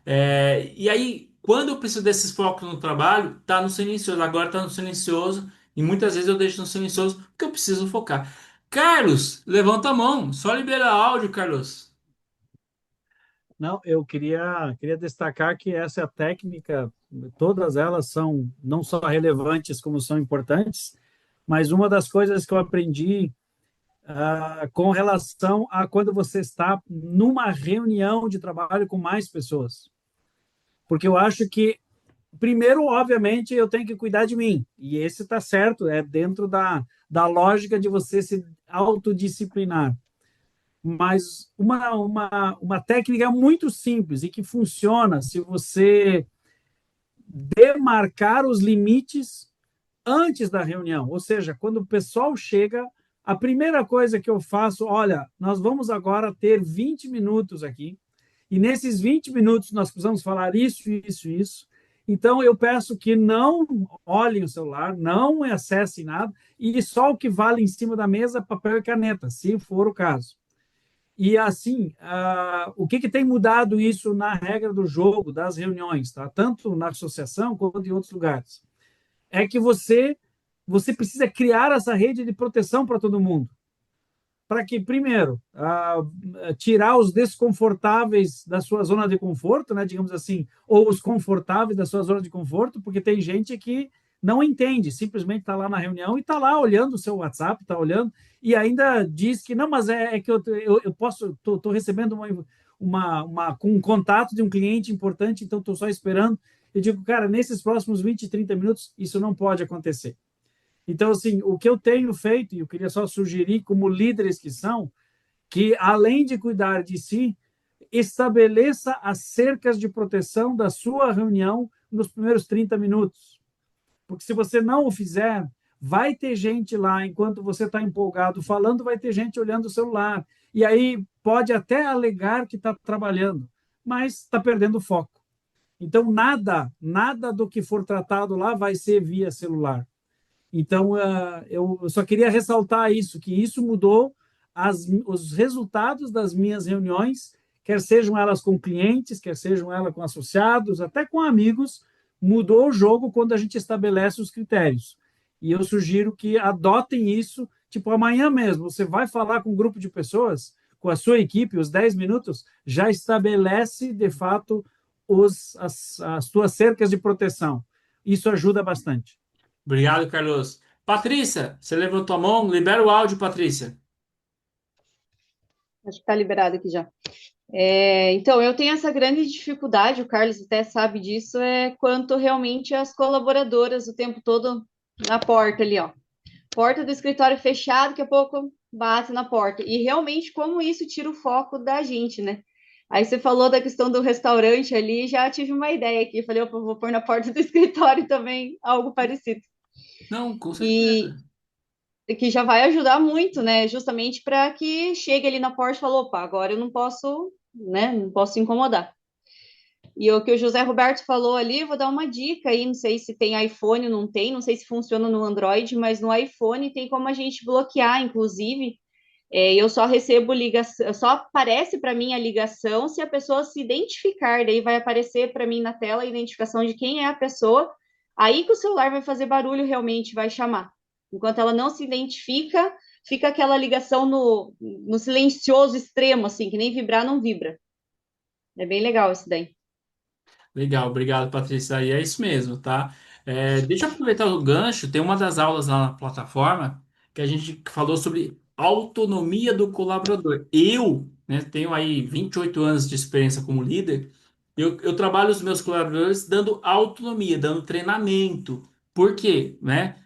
S1: E aí, quando eu preciso desses focos no trabalho, tá no silencioso. Agora tá no silencioso, e muitas vezes eu deixo no silencioso porque eu preciso focar. Carlos, levanta a mão, só libera áudio, Carlos.
S4: Não, eu queria destacar que essa é a técnica, todas elas são não só relevantes, como são importantes, mas uma das coisas que eu aprendi com relação a quando você está numa reunião de trabalho com mais pessoas. Porque eu acho que, primeiro, obviamente, eu tenho que cuidar de mim, e esse está certo, é dentro da lógica de você se autodisciplinar. Mas uma técnica muito simples e que funciona se você demarcar os limites antes da reunião. Ou seja, quando o pessoal chega, a primeira coisa que eu faço, olha, nós vamos agora ter 20 minutos aqui, e nesses 20 minutos nós precisamos falar isso, isso, isso. Então, eu peço que não olhem o celular, não acessem nada, e só o que vale em cima da mesa, papel e caneta, se for o caso. E assim, o que tem mudado isso na regra do jogo, das reuniões, tá? Tanto na associação quanto em outros lugares? É que você precisa criar essa rede de proteção para todo mundo. Para que, primeiro, tirar os desconfortáveis da sua zona de conforto, né, digamos assim, ou os confortáveis da sua zona de conforto, porque tem gente que não entende, simplesmente está lá na reunião e está lá olhando o seu WhatsApp, está olhando, e ainda diz que não, mas é que eu posso, estou recebendo um contato de um cliente importante, então estou só esperando. Eu digo, cara, nesses próximos 20, 30 minutos, isso não pode acontecer. Então, assim, o que eu tenho feito, e eu queria só sugerir como líderes que são, que além de cuidar de si, estabeleça as cercas de proteção da sua reunião nos primeiros 30 minutos. Porque se você não o fizer, vai ter gente lá, enquanto você está empolgado falando, vai ter gente olhando o celular. E aí pode até alegar que está trabalhando, mas está perdendo o foco. Então, nada do que for tratado lá vai ser via celular. Então, eu só queria ressaltar isso, que isso mudou os resultados das minhas reuniões, quer sejam elas com clientes, quer sejam elas com associados, até com amigos, mudou o jogo quando a gente estabelece os critérios. E eu sugiro que adotem isso, tipo, amanhã mesmo, você vai falar com um grupo de pessoas, com a sua equipe, os 10 minutos, já estabelece, de fato, as suas cercas de proteção. Isso ajuda bastante.
S1: Obrigado, Carlos. Patrícia, você levantou a mão? Libera o áudio, Patrícia.
S5: Acho que está liberado aqui já. Então, eu tenho essa grande dificuldade, o Carlos até sabe disso, quanto realmente às colaboradoras o tempo todo na porta ali, ó. Porta do escritório fechado, daqui a pouco bate na porta. E realmente, como isso tira o foco da gente, né? Aí você falou da questão do restaurante ali, já tive uma ideia aqui. Falei, opa, vou pôr na porta do escritório também algo parecido.
S1: Não, com
S5: E
S1: certeza.
S5: que já vai ajudar muito, né? Justamente para que chegue ali na porta e fale, opa, agora eu não posso, né? Não posso incomodar. E o que o José Roberto falou ali, vou dar uma dica aí, não sei se tem iPhone, não tem, não sei se funciona no Android, mas no iPhone tem como a gente bloquear, inclusive, eu só recebo ligação, só aparece para mim a ligação se a pessoa se identificar, daí vai aparecer para mim na tela a identificação de quem é a pessoa, aí que o celular vai fazer barulho, realmente vai chamar. Enquanto ela não se identifica, fica aquela ligação no silencioso extremo, assim, que nem vibrar não vibra. É bem legal isso daí.
S1: Legal, obrigado, Patrícia. E é isso mesmo, tá? Deixa eu aproveitar o gancho. Tem uma das aulas lá na plataforma que a gente falou sobre autonomia do colaborador. Eu, né, tenho aí 28 anos de experiência como líder. Eu trabalho os meus colaboradores dando autonomia, dando treinamento. Por quê, né?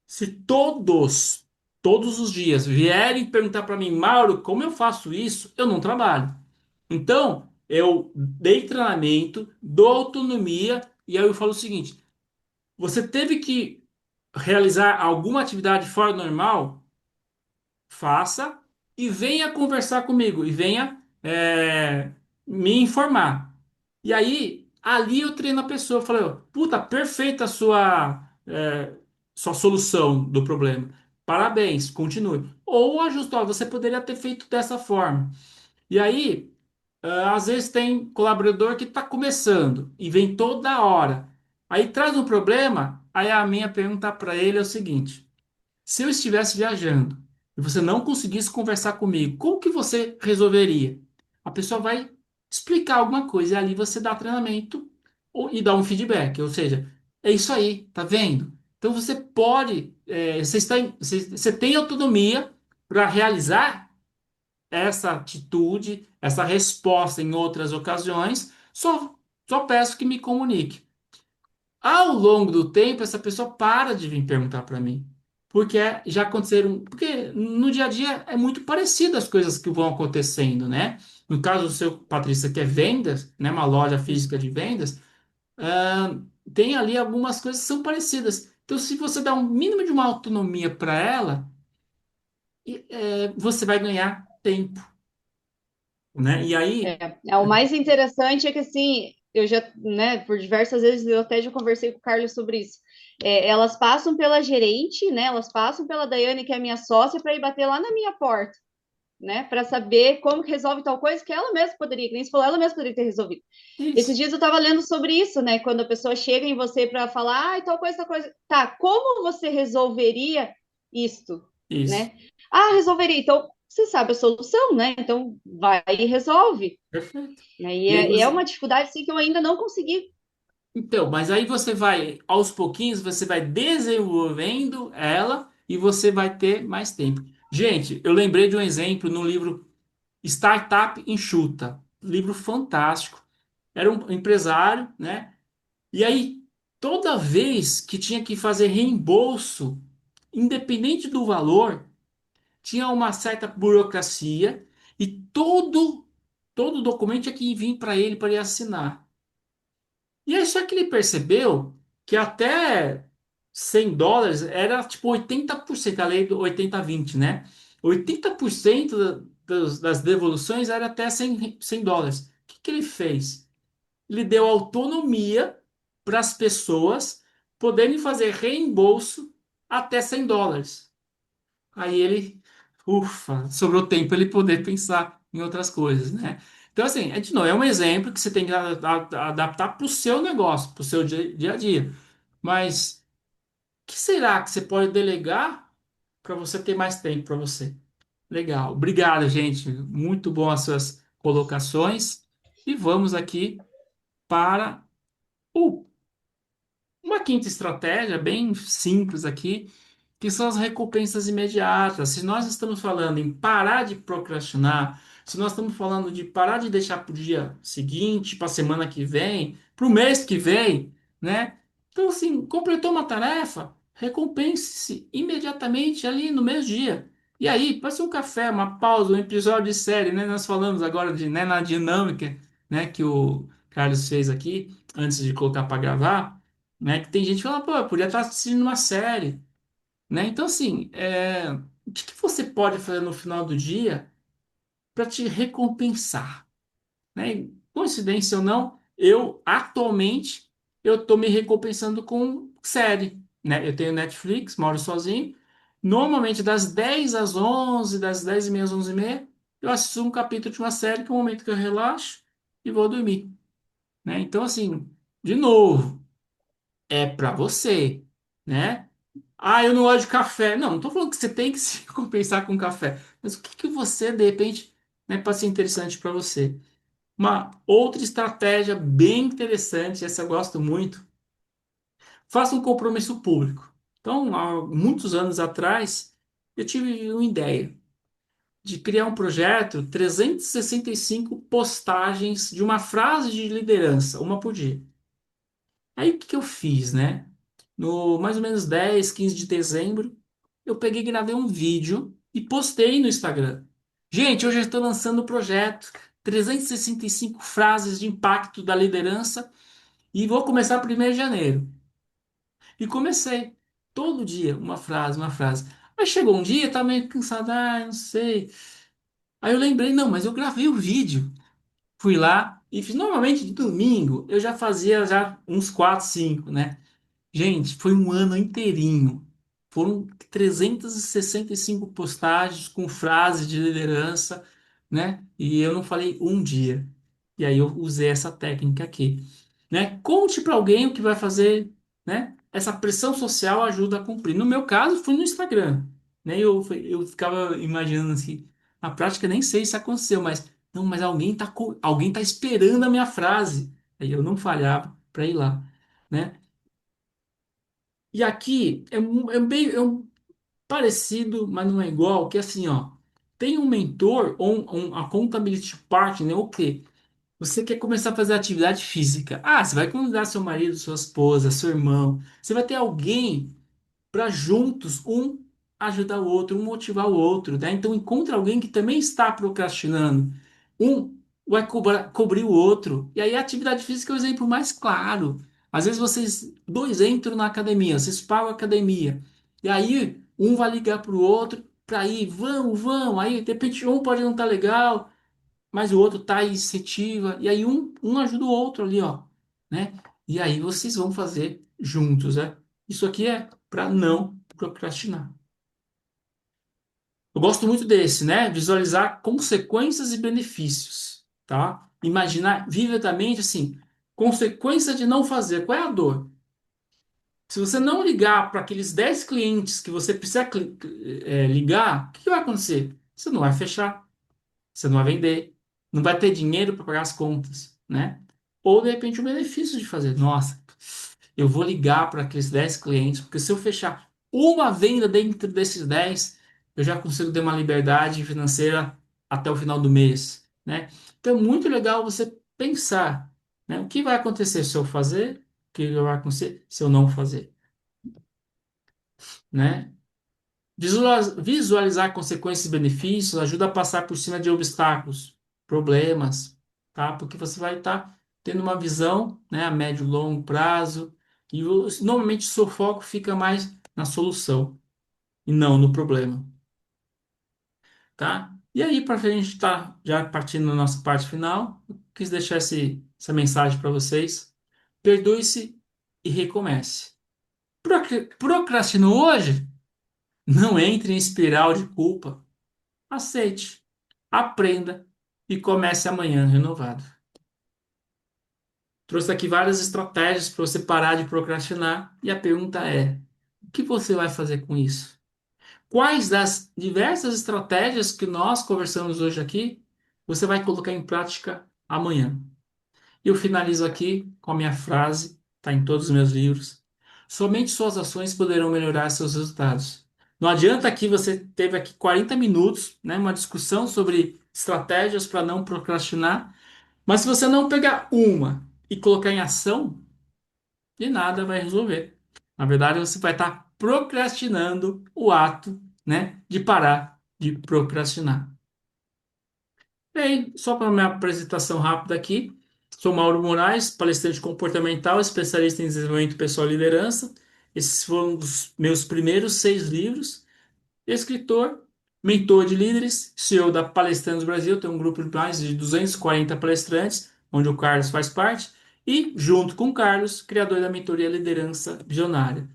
S1: Se todos os dias vierem perguntar para mim, Mauro, como eu faço isso? Eu não trabalho. Então, eu dei treinamento, dou autonomia, e aí eu falo o seguinte: você teve que realizar alguma atividade fora do normal? Faça e venha conversar comigo e venha me informar. E aí, ali eu treino a pessoa. Eu falei, ó, puta, perfeita a sua solução do problema. Parabéns, continue. Ou ajustou, você poderia ter feito dessa forma. E aí. Às vezes tem colaborador que está começando e vem toda hora. Aí traz um problema, aí a minha pergunta para ele é o seguinte: se eu estivesse viajando e você não conseguisse conversar comigo, como que você resolveria? A pessoa vai explicar alguma coisa e ali você dá treinamento e dá um feedback. Ou seja, é isso aí, tá vendo? Então você pode, você tem autonomia para realizar essa atitude, essa resposta em outras ocasiões, só peço que me comunique. Ao longo do tempo, essa pessoa para de vir perguntar para mim. Porque já aconteceram. Porque no dia a dia é muito parecido as coisas que vão acontecendo, né? No caso do seu, Patrícia, que é vendas, né? Uma loja física de vendas, ah, tem ali algumas coisas que são parecidas. Então, se você dá um mínimo de uma autonomia para ela, você vai ganhar tempo, né? E aí.
S5: O mais interessante é que, assim, eu já, né, por diversas vezes eu até já conversei com o Carlos sobre isso. Elas passam pela gerente, né, elas passam pela Daiane, que é minha sócia, para ir bater lá na minha porta, né, para saber como que resolve tal coisa que ela mesma poderia, que nem você falou, ela mesma poderia ter resolvido. Esses
S1: Isso.
S5: dias eu estava lendo sobre isso, né, quando a pessoa chega em você para falar, ah, tal coisa, tá, como você resolveria isto,
S1: Isso,
S5: né? Ah, resolveria, então você sabe a solução, né? Então vai e resolve.
S1: perfeito.
S5: E
S1: E aí
S5: é
S1: você,
S5: uma dificuldade assim, que eu ainda não consegui.
S1: então, mas aí você vai, aos pouquinhos, você vai desenvolvendo ela e você vai ter mais tempo. Gente, eu lembrei de um exemplo no livro Startup Enxuta, livro fantástico. Era um empresário, né? E aí, toda vez que tinha que fazer reembolso, independente do valor, tinha uma certa burocracia e todo documento tinha que vir para ele assinar. E aí só que ele percebeu que até US$ 100 era tipo 80%, a lei do 80-20, né? 80% das devoluções era até US$ 100. O que que ele fez? lhe deu autonomia para as pessoas poderem fazer reembolso até US$ 100. Aí ele, ufa, sobrou tempo ele poder pensar em outras coisas, né? Então, assim, de novo, é um exemplo que você tem que adaptar para o seu negócio, para o seu dia a dia. Mas o que será que você pode delegar para você ter mais tempo para você? Legal. Obrigado, gente. Muito bom as suas colocações. E vamos aqui para o uma quinta estratégia, bem simples aqui, que são as recompensas imediatas. Se nós estamos falando em parar de procrastinar, se nós estamos falando de parar de deixar para o dia seguinte, para a semana que vem, para o mês que vem, né? Então, assim, completou uma tarefa, recompense-se imediatamente ali no mesmo dia. E aí, pode ser um café, uma pausa, um episódio de série, né? Nós falamos agora de, né, na dinâmica, né, que o Carlos fez aqui, antes de colocar para gravar, né? Que tem gente que fala, pô, eu podia estar assistindo uma série, né? Então, assim, o que que você pode fazer no final do dia para te recompensar, né? Coincidência ou não, eu atualmente eu estou me recompensando com série, né? Eu tenho Netflix, moro sozinho. Normalmente das 10 às 11, das 10h30 às 11h30, eu assisto um capítulo de uma série, que é o momento que eu relaxo e vou dormir, né? Então, assim, de novo, é para você, né? Ah, eu não gosto de café. Não, não tô falando que você tem que se compensar com café. Mas o que que você, de repente, né, pode ser interessante para você? Uma outra estratégia bem interessante, essa eu gosto muito, faça um compromisso público. Então, há muitos anos atrás, eu tive uma ideia de criar um projeto 365 postagens de uma frase de liderança, uma por dia. Aí o que que eu fiz, né? No mais ou menos 10, 15 de dezembro, eu peguei e gravei um vídeo e postei no Instagram. Gente, hoje eu estou lançando o projeto 365 frases de impacto da liderança e vou começar 1º de janeiro. E comecei todo dia uma frase, uma frase. Aí chegou um dia, estava meio cansado, não sei. Aí eu lembrei, não, mas eu gravei o vídeo. Fui lá e fiz. Normalmente de domingo eu já fazia já uns 4, 5, né? Gente, foi um ano inteirinho. Foram 365 postagens com frases de liderança, né? E eu não falei um dia. E aí eu usei essa técnica aqui, né? Conte para alguém o que vai fazer, né? Essa pressão social ajuda a cumprir. No meu caso, foi no Instagram, né? Eu ficava imaginando assim, na prática nem sei se aconteceu, mas não, mas alguém tá esperando a minha frase. Aí eu não falhava para ir lá, né? E aqui é um parecido, mas não é igual, que é assim, ó, tem um mentor ou um accountability partner, o quê? Você quer começar a fazer atividade física. Ah, você vai convidar seu marido, sua esposa, seu irmão. Você vai ter alguém para juntos um ajudar o outro, um motivar o outro, né? Então encontra alguém que também está procrastinando. Um vai cobrir o outro. E aí a atividade física é o exemplo mais claro. Às vezes vocês dois entram na academia, vocês pagam a academia. E aí um vai ligar para o outro para ir, vamos, vamos. Aí de repente um pode não estar legal, mas o outro tá iniciativa. E aí um ajuda o outro ali, ó, né? E aí vocês vão fazer juntos, né? Isso aqui é para não procrastinar. Eu gosto muito desse, né? Visualizar consequências e benefícios, tá? Imaginar vividamente assim, consequência de não fazer. Qual é a dor? Se você não ligar para aqueles 10 clientes que você precisa ligar, o que que vai acontecer? Você não vai fechar. Você não vai vender, não vai ter dinheiro para pagar as contas, né? Ou de repente o benefício de fazer, nossa, eu vou ligar para aqueles 10 clientes, porque se eu fechar uma venda dentro desses 10, eu já consigo ter uma liberdade financeira até o final do mês, né? Então é muito legal você pensar, né? O que vai acontecer se eu fazer, o que vai acontecer se eu não fazer, né? Visualizar consequências e benefícios ajuda a passar por cima de obstáculos, problemas, tá? Porque você vai estar tendo uma visão, né, a médio e longo prazo, e normalmente o seu foco fica mais na solução e não no problema, tá? E aí, para a gente estar já partindo na nossa parte final, eu quis deixar esse essa mensagem para vocês. Perdoe-se e recomece. Procrastinou hoje? Não entre em espiral de culpa. Aceite, aprenda e comece amanhã renovado. Trouxe aqui várias estratégias para você parar de procrastinar e a pergunta é: o que você vai fazer com isso? Quais das diversas estratégias que nós conversamos hoje aqui você vai colocar em prática amanhã? E eu finalizo aqui com a minha frase, está em todos os meus livros. Somente suas ações poderão melhorar seus resultados. Não adianta que você teve aqui 40 minutos, né, uma discussão sobre estratégias para não procrastinar, mas se você não pegar uma e colocar em ação, de nada vai resolver. Na verdade, você vai estar procrastinando o ato, né, de parar de procrastinar. E aí, só para minha apresentação rápida aqui, sou Mauro Moraes, palestrante comportamental, especialista em desenvolvimento pessoal e liderança. Esses foram os meus primeiros 6 livros. Escritor, mentor de líderes, CEO da Palestrantes Brasil, tem um grupo de mais de 240 palestrantes, onde o Carlos faz parte, e, junto com o Carlos, criador da mentoria Liderança Visionária.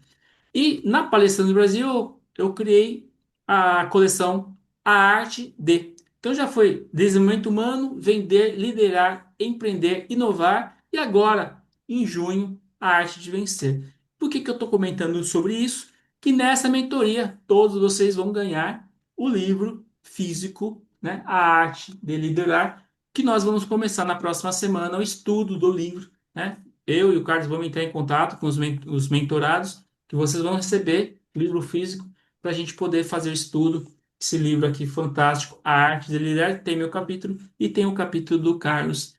S1: E na Palestra do Brasil, eu criei a coleção A Arte de. Então já foi desenvolvimento humano, vender, liderar, empreender, inovar e agora, em junho, a arte de vencer. Por que que eu estou comentando sobre isso? Que nessa mentoria todos vocês vão ganhar o livro físico, né? A Arte de Liderar, que nós vamos começar na próxima semana o estudo do livro, né? Eu e o Carlos vamos entrar em contato com os mentorados que vocês vão receber livro físico para a gente poder fazer o estudo. Esse livro aqui fantástico, A Arte de Liderar, tem meu capítulo e tem o capítulo do Carlos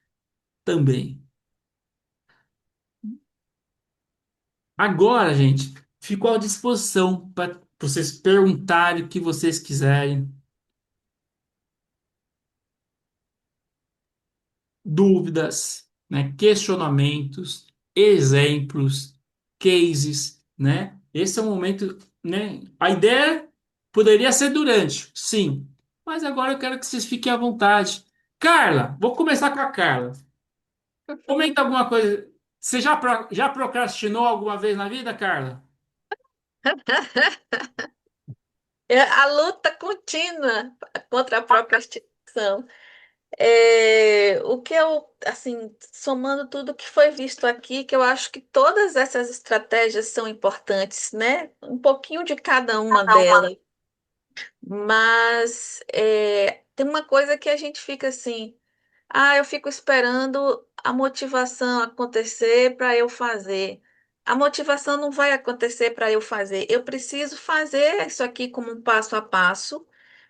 S1: também. Agora, gente, fico à disposição para vocês perguntarem o que vocês quiserem, dúvidas, né, questionamentos, exemplos, cases, né? Esse é o momento, né? A ideia poderia ser durante, sim, mas agora eu quero que vocês fiquem à vontade. Carla, vou começar com a Carla. Comenta alguma coisa. Você já procrastinou alguma vez na vida, Carla?
S6: É a luta contínua contra a procrastinação. O que eu, assim, somando tudo que foi visto aqui, que eu acho que todas essas estratégias são importantes, né? Um pouquinho de cada uma delas. Mas tem uma coisa que a gente fica assim. Ah, eu fico esperando a motivação acontecer para eu fazer. A motivação não vai acontecer para eu fazer. Eu preciso fazer isso aqui como um passo a passo,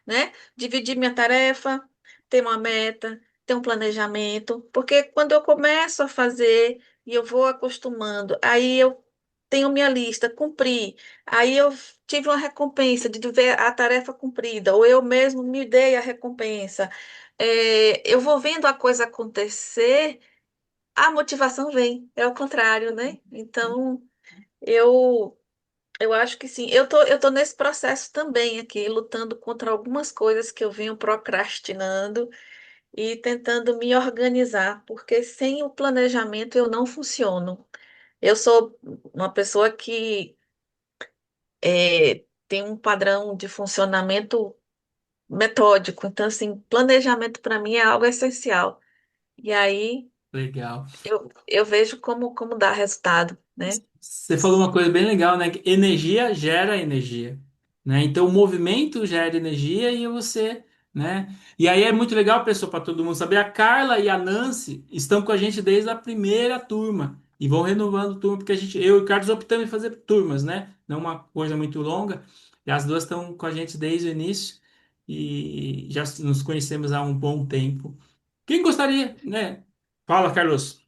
S6: né? Dividir minha tarefa, ter uma meta, ter um planejamento. Porque quando eu começo a fazer e eu vou acostumando, aí eu tenho minha lista, cumpri. Aí eu tive uma recompensa de ver a tarefa cumprida, ou eu mesmo me dei a recompensa. Eu vou vendo a coisa acontecer, a motivação vem, é o contrário, né? Então, eu, eu acho que sim. Eu tô nesse processo também aqui, lutando contra algumas coisas que eu venho procrastinando e tentando me organizar, porque sem o planejamento eu não funciono. Eu sou uma pessoa que tem um padrão de funcionamento metódico, então, assim, planejamento para mim é algo essencial. E aí.
S1: Legal.
S6: Eu vejo como dá resultado, né?
S1: Você falou uma coisa bem legal, né? Que energia gera energia, né? Então, o movimento gera energia e você, né? E aí é muito legal, pessoal, para todo mundo saber. A Carla e a Nancy estão com a gente desde a primeira turma e vão renovando turma, porque eu e o Carlos optamos em fazer turmas, né? Não uma coisa muito longa. E as duas estão com a gente desde o início e já nos conhecemos há um bom tempo. Quem gostaria, né? Fala, Carlos.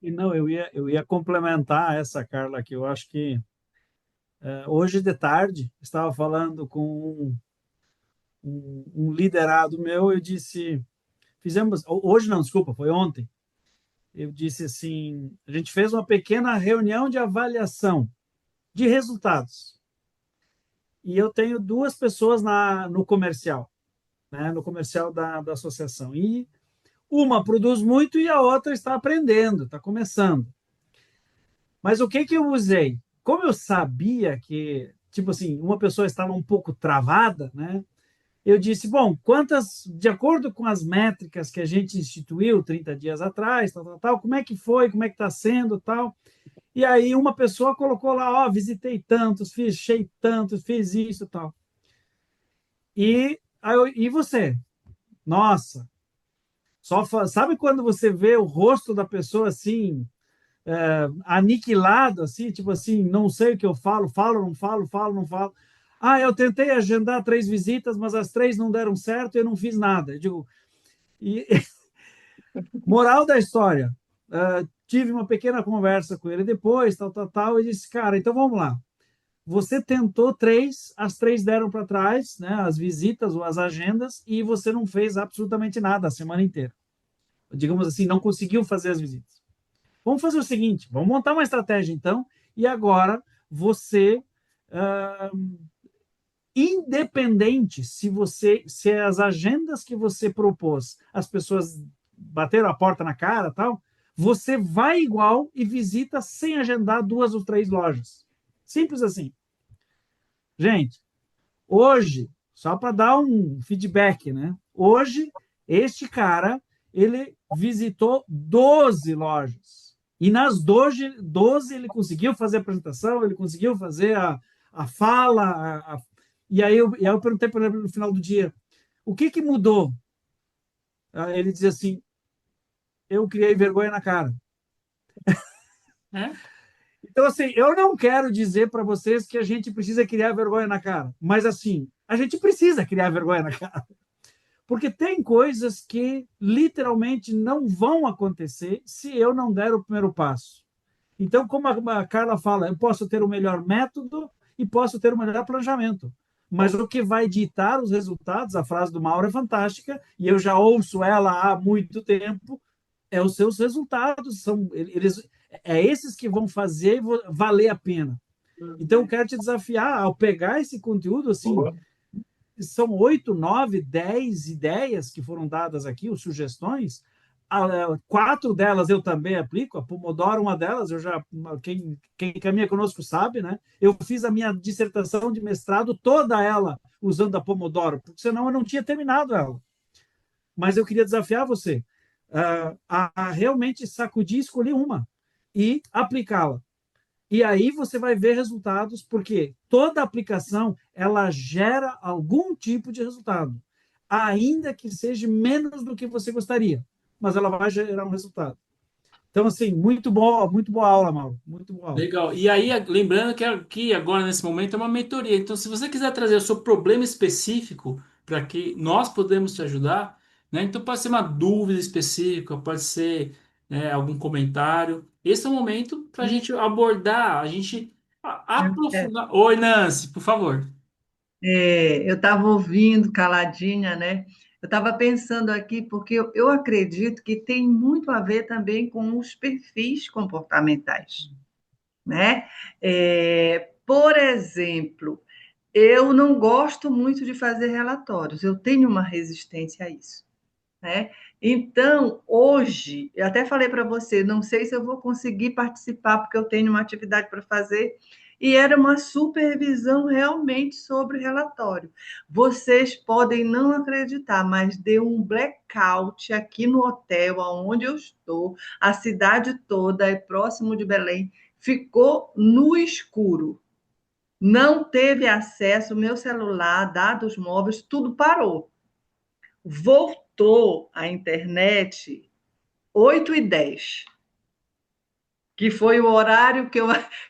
S4: E não, eu ia complementar essa, Carla, que eu acho que hoje de tarde estava falando com um liderado meu, eu disse, hoje não, desculpa, foi ontem, eu disse assim, a gente fez uma pequena reunião de avaliação de resultados, e eu tenho duas pessoas no comercial, né, no comercial da associação, e Uma produz muito e a outra está aprendendo, está começando. Mas o que que eu usei? Como eu sabia que, tipo assim, uma pessoa estava um pouco travada, né? Eu disse, bom, quantas, de acordo com as métricas que a gente instituiu 30 dias atrás, tal, como é que foi, como é que está sendo, tal. E aí uma pessoa colocou lá, ó, visitei tantos, fechei tantos, fiz isso, tal. E você? Nossa, sabe quando você vê o rosto da pessoa assim, aniquilado, assim, tipo assim, não sei o que eu falo, falo, não falo, falo, não falo. Ah, eu tentei agendar 3 visitas, mas as 3 não deram certo e eu não fiz nada. Eu digo, e, moral da história, tive uma pequena conversa com ele depois, tal, tal, tal, e disse, cara, então vamos lá. Você tentou 3, as 3 deram para trás, né, as visitas ou as agendas, e você não fez absolutamente nada a semana inteira. Digamos assim, não conseguiu fazer as visitas. Vamos fazer o seguinte, vamos montar uma estratégia então, e agora você, uh, independente se as agendas que você propôs, as pessoas bateram a porta na cara, tal, você vai igual e visita sem agendar 2 ou 3 lojas. Simples assim. Gente, hoje, só para dar um feedback, né? Hoje, este cara, ele visitou 12 lojas. E nas 12 ele conseguiu fazer a apresentação, ele conseguiu fazer a fala. E aí eu perguntei para ele no final do dia, o que que mudou? Ele dizia assim, eu criei vergonha na cara.
S1: É?
S4: Então, assim, eu não quero dizer para vocês que a gente precisa criar vergonha na cara, mas, assim, a gente precisa criar vergonha na cara. Porque tem coisas que literalmente não vão acontecer se eu não der o primeiro passo. Então, como a Carla fala, eu posso ter o melhor método e posso ter o melhor planejamento. Mas o que vai ditar os resultados, a frase do Mauro é fantástica, e eu já ouço ela há muito tempo, é os seus resultados, é esses que vão fazer valer a pena. Então, eu quero te desafiar ao pegar esse conteúdo, assim, são 8, 9, 10 ideias que foram dadas aqui, ou sugestões. 4 delas eu também aplico, a Pomodoro, uma delas, quem caminha conosco sabe, né? Eu fiz a minha dissertação de mestrado, toda ela usando a Pomodoro, porque senão eu não tinha terminado ela. Mas eu queria desafiar você a realmente sacudir, escolher uma e aplicá-la. E aí você vai ver resultados, porque toda aplicação ela gera algum tipo de resultado, ainda que seja menos do que você gostaria, mas ela vai gerar um resultado. Então, assim, muito boa aula, Mauro. Muito boa aula.
S1: Legal. E aí, lembrando que aqui, agora, nesse momento, é uma mentoria. Então, se você quiser trazer o seu problema específico para que nós podemos te ajudar, né? Então, pode ser uma dúvida específica, pode ser, algum comentário. Esse é o momento para a gente abordar, a gente aprofundar. Oi, Nancy, por favor.
S7: Eu estava ouvindo caladinha, né? Eu estava pensando aqui, porque eu acredito que tem muito a ver também com os perfis comportamentais, né? Por exemplo, eu não gosto muito de fazer relatórios, eu tenho uma resistência a isso, né? Então, hoje, eu até falei para você, não sei se eu vou conseguir participar, porque eu tenho uma atividade para fazer, e era uma supervisão realmente sobre relatório. Vocês podem não acreditar, mas deu um blackout aqui no hotel onde eu estou, a cidade toda, é próximo de Belém, ficou no escuro. Não teve acesso, meu celular, dados móveis, tudo parou. Voltou à internet 8h10, que foi o horário que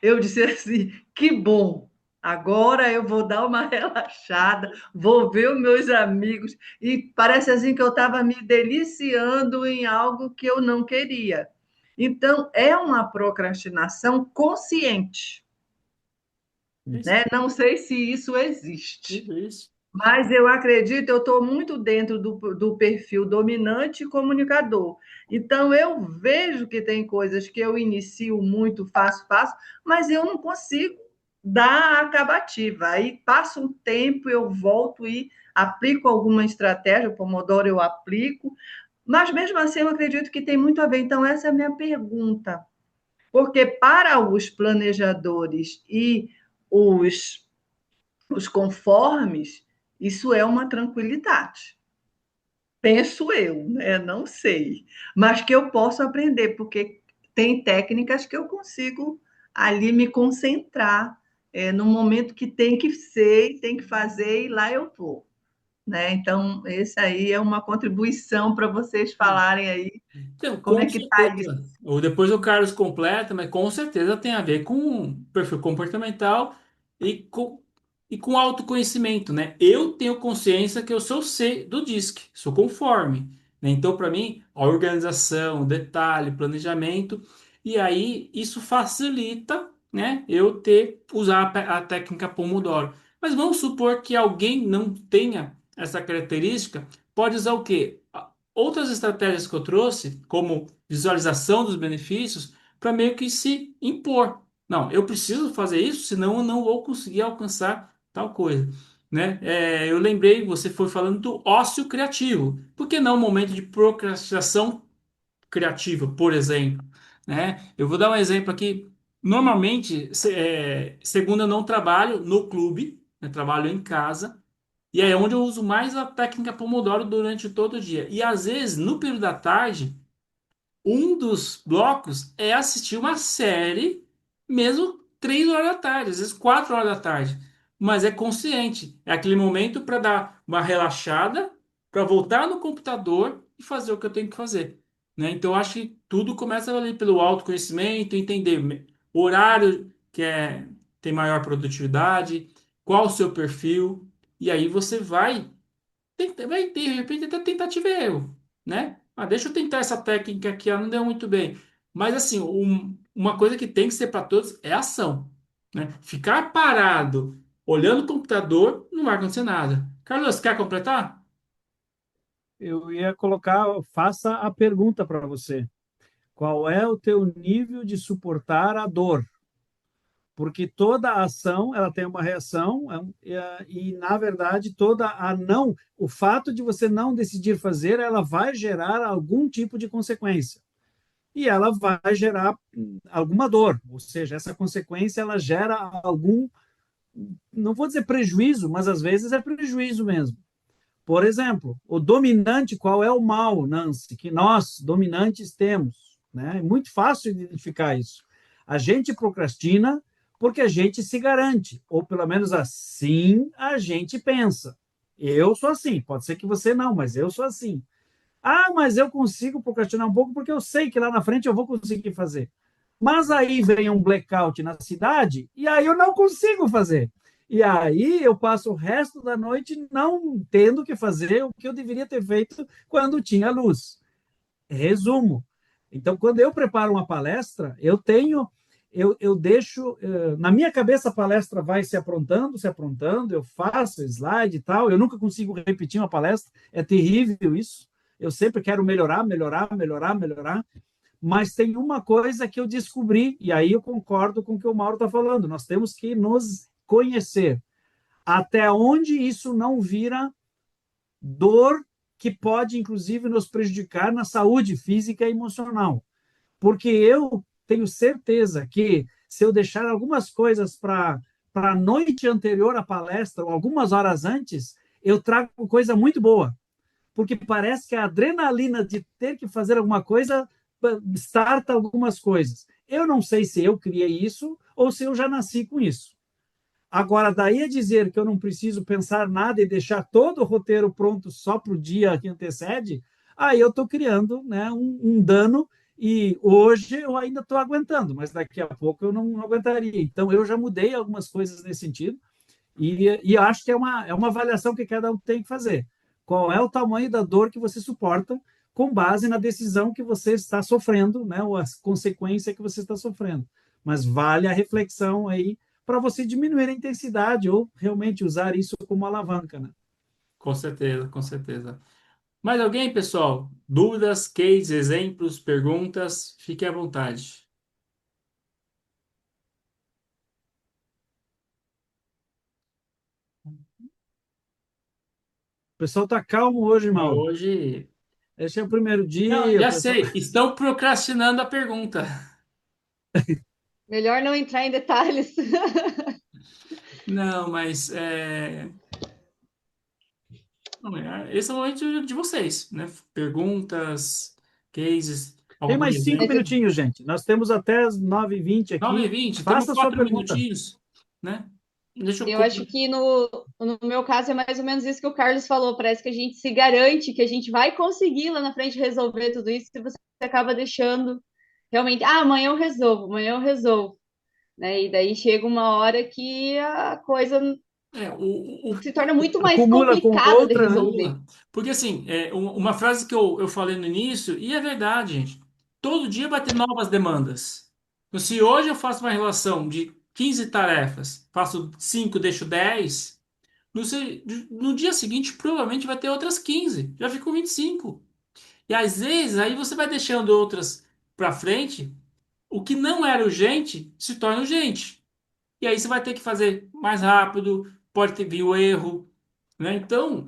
S7: eu disse assim, que bom, agora eu vou dar uma relaxada, vou ver os meus amigos, e parece assim que eu estava me deliciando em algo que eu não queria. Então, é uma procrastinação consciente,
S1: Isso,
S7: né? Não sei se isso existe.
S1: isso.
S7: Mas eu acredito, eu estou muito dentro do perfil dominante e comunicador. Então, eu vejo que tem coisas que eu inicio muito, faço, mas eu não consigo dar a acabativa. Aí passa um tempo, eu volto e aplico alguma estratégia, o Pomodoro eu aplico, Mas mesmo assim, eu acredito que tem muito a ver. Então, essa é a minha pergunta. Porque para os planejadores e os, os conformes, isso é uma tranquilidade. Penso eu, né? Não sei. Mas que eu posso aprender, porque tem técnicas que eu consigo ali me concentrar, no momento que tem que ser, tem que fazer, e lá eu vou. Né? Então, esse aí é uma contribuição para vocês falarem aí
S1: Então,
S7: como é
S1: com
S7: que está isso.
S1: certeza. Ou depois o Carlos completa, mas com certeza tem a ver com perfil comportamental e com autoconhecimento, né? Eu tenho consciência que eu sou C do DISC, sou conforme, né? Então, para mim, a organização, detalhe, planejamento, e aí isso facilita, né? Eu usar a técnica Pomodoro. Mas vamos supor que alguém não tenha essa característica, pode usar o quê? Outras estratégias que eu trouxe, como visualização dos benefícios, para meio que se impor. Não, eu preciso fazer isso, senão eu não vou conseguir alcançar tal coisa. Né? Eu lembrei, você foi falando do ócio criativo. Por que não um momento de procrastinação criativa, por exemplo? Né? Eu vou dar um exemplo aqui. Normalmente, segunda eu não trabalho no clube, eu trabalho em casa. E é onde eu uso mais a técnica Pomodoro durante todo o dia. E às vezes, no período da tarde, um dos blocos é assistir uma série, mesmo 3 horas da tarde, às vezes 4 horas da tarde. Mas é consciente. É aquele momento para dar uma relaxada, para voltar no computador e fazer o que eu tenho que fazer. Né? Então, eu acho que tudo começa ali pelo autoconhecimento, entender o horário tem maior produtividade, qual o seu perfil, e aí você vai ter, de repente, até tentativa e erro, né? Ah, deixa eu tentar essa técnica aqui, não deu muito bem. Mas, assim, uma coisa que tem que ser para todos é ação, né? Ficar parado, olhando o computador, não vai acontecer nada. Carlos, quer completar?
S4: Eu ia colocar, faça a pergunta para você. Qual é o teu nível de suportar a dor? Porque toda ação ela tem uma reação na verdade toda a não, o fato de você não decidir fazer, ela vai gerar algum tipo de consequência e ela vai gerar alguma dor, ou seja, essa consequência ela gera algum, não vou dizer prejuízo, mas às vezes é prejuízo mesmo. Por exemplo, o dominante, qual é o mal, Nancy, que nós dominantes temos, né? É muito fácil identificar isso. A gente procrastina porque a gente se garante, ou pelo menos assim a gente pensa. Eu sou assim, pode ser que você não, mas eu sou assim. Ah, mas eu consigo procrastinar um pouco porque eu sei que lá na frente eu vou conseguir fazer. Mas aí vem um blackout na cidade e aí eu não consigo fazer. E aí eu passo o resto da noite não tendo que fazer o que eu deveria ter feito quando tinha luz. Resumo. Então, quando eu preparo uma palestra, eu deixo, na minha cabeça a palestra vai se aprontando, eu faço slide e tal, eu nunca consigo repetir uma palestra, é terrível isso. Eu sempre quero melhorar, melhorar, melhorar, melhorar, mas tem uma coisa que eu descobri, e aí eu concordo com o que o Mauro está falando, nós temos que nos conhecer. Até onde isso não vira dor que pode, inclusive, nos prejudicar na saúde física e emocional. Porque eu tenho certeza que se eu deixar algumas coisas para a noite anterior à palestra, ou algumas horas antes, eu trago coisa muito boa. Porque parece que a adrenalina de ter que fazer alguma coisa starta algumas coisas. Eu não sei se eu criei isso ou se eu já nasci com isso. Agora, daí a dizer que eu não preciso pensar nada e deixar todo o roteiro pronto só para o dia que antecede, aí eu estou criando, né, um dano e hoje eu ainda estou aguentando, mas daqui a pouco eu não aguentaria. Então, eu já mudei algumas coisas nesse sentido e acho que é uma avaliação que cada um tem que fazer. Qual é o tamanho da dor que você suporta com base na decisão que você está sofrendo, né, ou a consequência que você está sofrendo. Mas vale a reflexão aí para você diminuir a intensidade ou realmente usar isso como alavanca, né?
S1: Com certeza, com certeza. Mais alguém, pessoal? Dúvidas, cases, exemplos, perguntas? Fiquem à vontade.
S4: O pessoal está calmo hoje, Mauro.
S1: Hoje
S4: Esse é o primeiro
S1: Não,
S4: dia, o
S1: já
S4: pessoal.
S1: sei, estão procrastinando a pergunta.
S5: Melhor não entrar em detalhes.
S1: Não, mas não, esse é o momento de vocês, né? Perguntas, cases,
S4: Tem
S1: algum
S4: mais 5
S5: Mas eu,
S1: exemplo.
S4: minutinhos, gente. Nós temos até as 9h20 aqui.
S1: 9h20, temos
S4: Faça a sua
S1: 4
S4: pergunta.
S1: minutinhos, né? Deixa eu...
S5: eu acho que no meu caso é mais ou menos isso que o Carlos falou. Parece que a gente se garante que a gente vai conseguir lá na frente resolver tudo isso e você acaba deixando realmente, amanhã eu resolvo, amanhã eu resolvo, né? E daí chega uma hora que a coisa se torna muito mais
S4: Acumula com
S5: complicada de
S4: outra, né?
S5: resolver.
S1: Acumula. Porque, assim, uma frase que eu falei no início, e é verdade, gente. Todo dia vai ter novas demandas. Então, se hoje eu faço uma relação de 15 tarefas, faço 5, deixo 10, no dia seguinte provavelmente vai ter outras 15. Já ficou 25. E às vezes aí você vai deixando outras para frente, o que não era urgente se torna urgente. E aí você vai ter que fazer mais rápido, pode ter vir o erro, né? Então,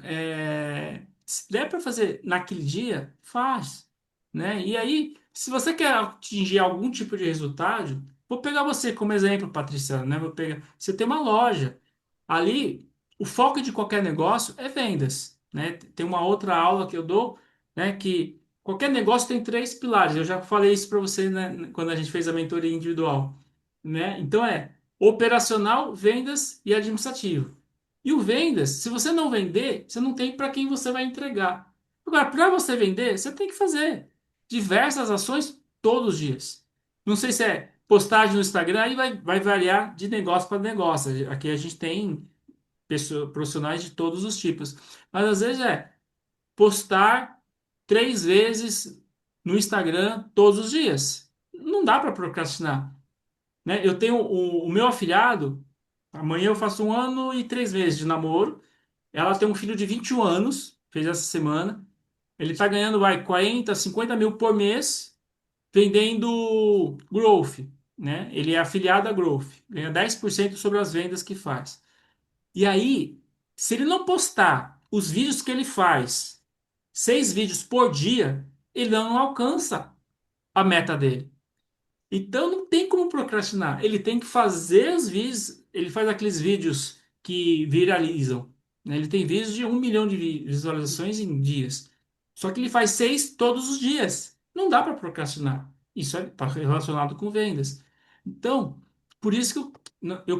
S1: se der para fazer naquele dia, faz, né? E aí, se você quer atingir algum tipo de resultado, vou pegar você como exemplo, Patrícia, né? Vou pegar, você tem uma loja ali, o foco de qualquer negócio é vendas, né? Tem uma outra aula que eu dou, né? Que qualquer negócio tem três pilares. Eu já falei isso para você, né? Quando a gente fez a mentoria individual, né? Então operacional, vendas e administrativo. E o vendas, se você não vender, você não tem para quem você vai entregar. Agora, para você vender, você tem que fazer diversas ações todos os dias. Não sei se é postagem no Instagram, aí vai variar de negócio para negócio. Aqui a gente tem profissionais de todos os tipos. Mas às vezes é postar 3 vezes no Instagram todos os dias. Não dá para procrastinar, né? Eu tenho o meu afilhado, amanhã eu faço 1 ano e 3 meses de namoro. Ela tem um filho de 21 anos, fez essa semana. Ele tá ganhando, 40, 50 mil por mês vendendo Growth, né? Ele é afiliado a Growth, ganha 10% sobre as vendas que faz. E aí, se ele não postar os vídeos que ele faz, 6 vídeos por dia, ele não alcança a meta dele. Então não tem como procrastinar. Ele tem que fazer os vídeos. Ele faz aqueles vídeos que viralizam, né? Ele tem vídeos de 1 milhão de visualizações em dias. Só que ele faz 6 todos os dias. Não dá para procrastinar. Isso está relacionado com vendas. Então, por isso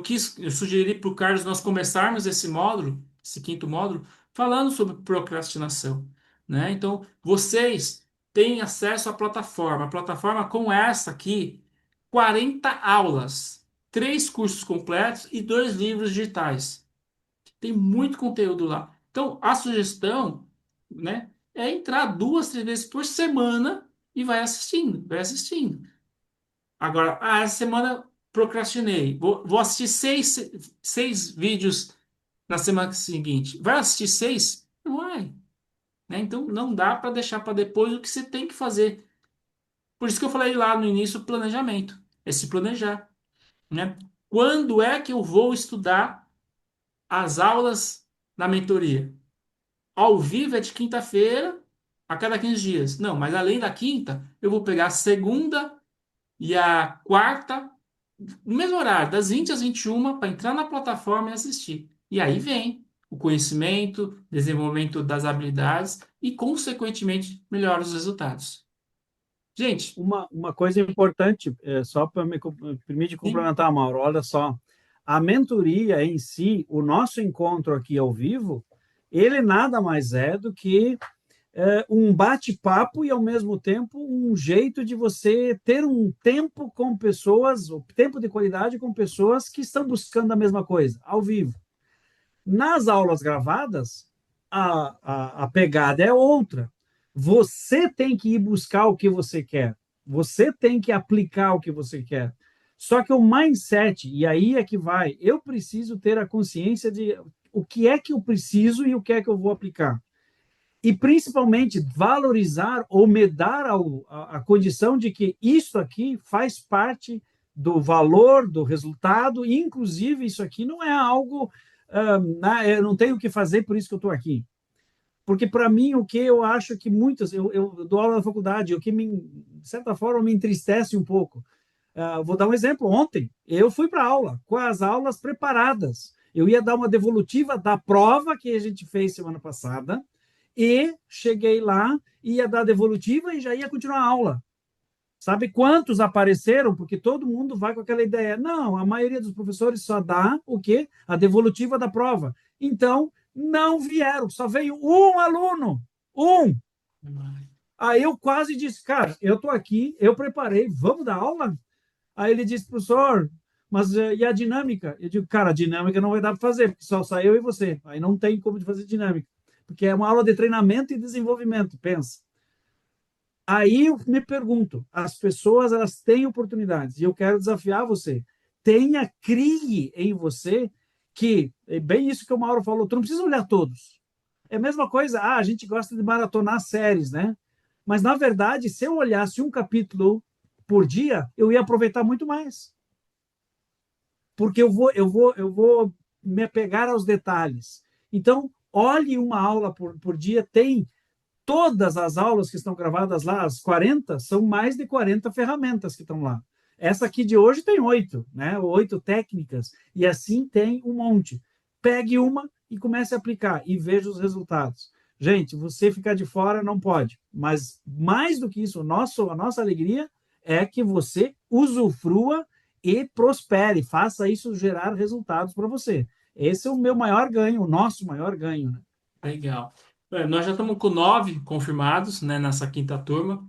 S1: que eu sugeri para o Carlos nós começarmos esse módulo, esse quinto módulo, falando sobre procrastinação, né? Então, vocês têm acesso à plataforma. A plataforma com essa aqui, 40 aulas, 3 cursos completos e 2 livros digitais. Tem muito conteúdo lá. Então, a sugestão, né, é entrar 2, 3 vezes por semana e vai assistindo, vai assistindo. Agora, essa semana procrastinei. Vou assistir seis vídeos na semana seguinte. Vai assistir 6? Não vai, né? Então, não dá para deixar para depois o que você tem que fazer. Por isso que eu falei lá no início, planejamento. É se planejar, né? Quando é que eu vou estudar as aulas na mentoria? Ao vivo é de quinta-feira a cada 15 dias. Não, mas além da quinta, eu vou pegar a segunda e a quarta, no mesmo horário, das 20 às 21, para entrar na plataforma e assistir. E aí vem o conhecimento, desenvolvimento das habilidades e, consequentemente, melhores resultados. Gente,
S4: Uma coisa importante, só para me permite
S1: sim,
S4: complementar, Mauro, olha só. A mentoria em si, o nosso encontro aqui ao vivo, ele nada mais é do que um bate-papo e, ao mesmo tempo, um jeito de você ter um tempo com pessoas, o tempo de qualidade com pessoas que estão buscando a mesma coisa, ao vivo. Nas aulas gravadas, a pegada é outra. Você tem que ir buscar o que você quer. Você tem que aplicar o que você quer. Só que o mindset, e aí é que vai, eu preciso ter a consciência de o que é que eu preciso e o que é que eu vou aplicar. E principalmente valorizar ou me dar a condição de que isso aqui faz parte do valor, do resultado, e inclusive isso aqui não é algo, eu não tenho o que fazer, por isso que eu estou aqui. Porque, para mim, o que eu acho que muitas. Eu dou aula na faculdade, o que, de certa forma, me entristece um pouco. Vou dar um exemplo. Ontem, eu fui para a aula, com as aulas preparadas. Eu ia dar uma devolutiva da prova que a gente fez semana passada, e cheguei lá, ia dar devolutiva e já ia continuar a aula. Sabe quantos apareceram? Porque todo mundo vai com aquela ideia. Não, a maioria dos professores só dá o quê? A devolutiva da prova. Então, não vieram, só veio um aluno. Um. Aí eu quase disse, cara, eu estou aqui, eu preparei, vamos dar aula? Aí ele disse, professor, mas e a dinâmica? Eu digo, cara, a dinâmica não vai dar para fazer, porque só sai eu e você. Aí não tem como de fazer dinâmica. Porque é uma aula de treinamento e desenvolvimento, pensa. Aí eu me pergunto, as pessoas elas têm oportunidades e eu quero desafiar você. Crie em você que, é bem isso que o Mauro falou, tu não precisa olhar todos. É a mesma coisa, a gente gosta de maratonar séries, né? Mas, na verdade, se eu olhasse um capítulo por dia, eu ia aproveitar muito mais. Porque eu vou me apegar aos detalhes. Então, olhe uma aula por dia, tem todas as aulas que estão gravadas lá, as 40, são mais de 40 ferramentas que estão lá. Essa aqui de hoje tem 8, né? 8 técnicas, e assim tem um monte. Pegue uma e comece a aplicar e veja os resultados. Gente, você ficar de fora não pode, mas mais do que isso, a nossa alegria é que você usufrua e prospere, faça isso gerar resultados para você. Esse é o meu maior ganho, o nosso maior ganho, né?
S1: Legal. Nós já estamos com 9 confirmados, né, nessa quinta turma.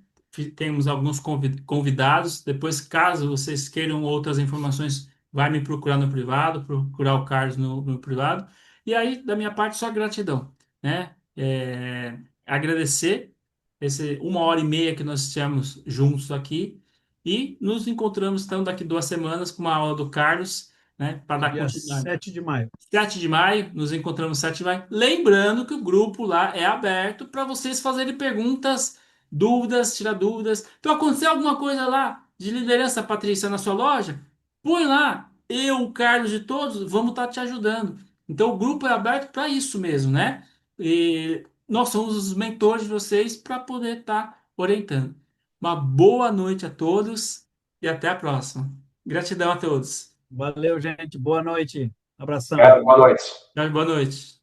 S1: Temos alguns convidados. Depois, caso vocês queiram outras informações, vai me procurar no privado, procurar o Carlos no privado. E aí, da minha parte, só gratidão, né? Agradecer esse 1 hora e meia que nós estivemos juntos aqui. E nos encontramos, então, daqui 2 semanas com uma aula do Carlos, né, para dar
S4: Dia
S1: continuidade.
S4: 7 de maio.
S1: 7 de maio, nos encontramos 7 de maio. Lembrando que o grupo lá é aberto para vocês fazerem perguntas, dúvidas, tirar dúvidas. Então, aconteceu alguma coisa lá de liderança, Patrícia, na sua loja? Põe lá. Eu, o Carlos e todos, vamos estar te ajudando. Então, o grupo é aberto para isso mesmo, né? E nós somos os mentores de vocês para poder estar orientando. Uma boa noite a todos e até a próxima. Gratidão a todos.
S4: Valeu, gente. Boa noite. Abração.
S2: Obrigado, boa noite.
S1: Boa noite.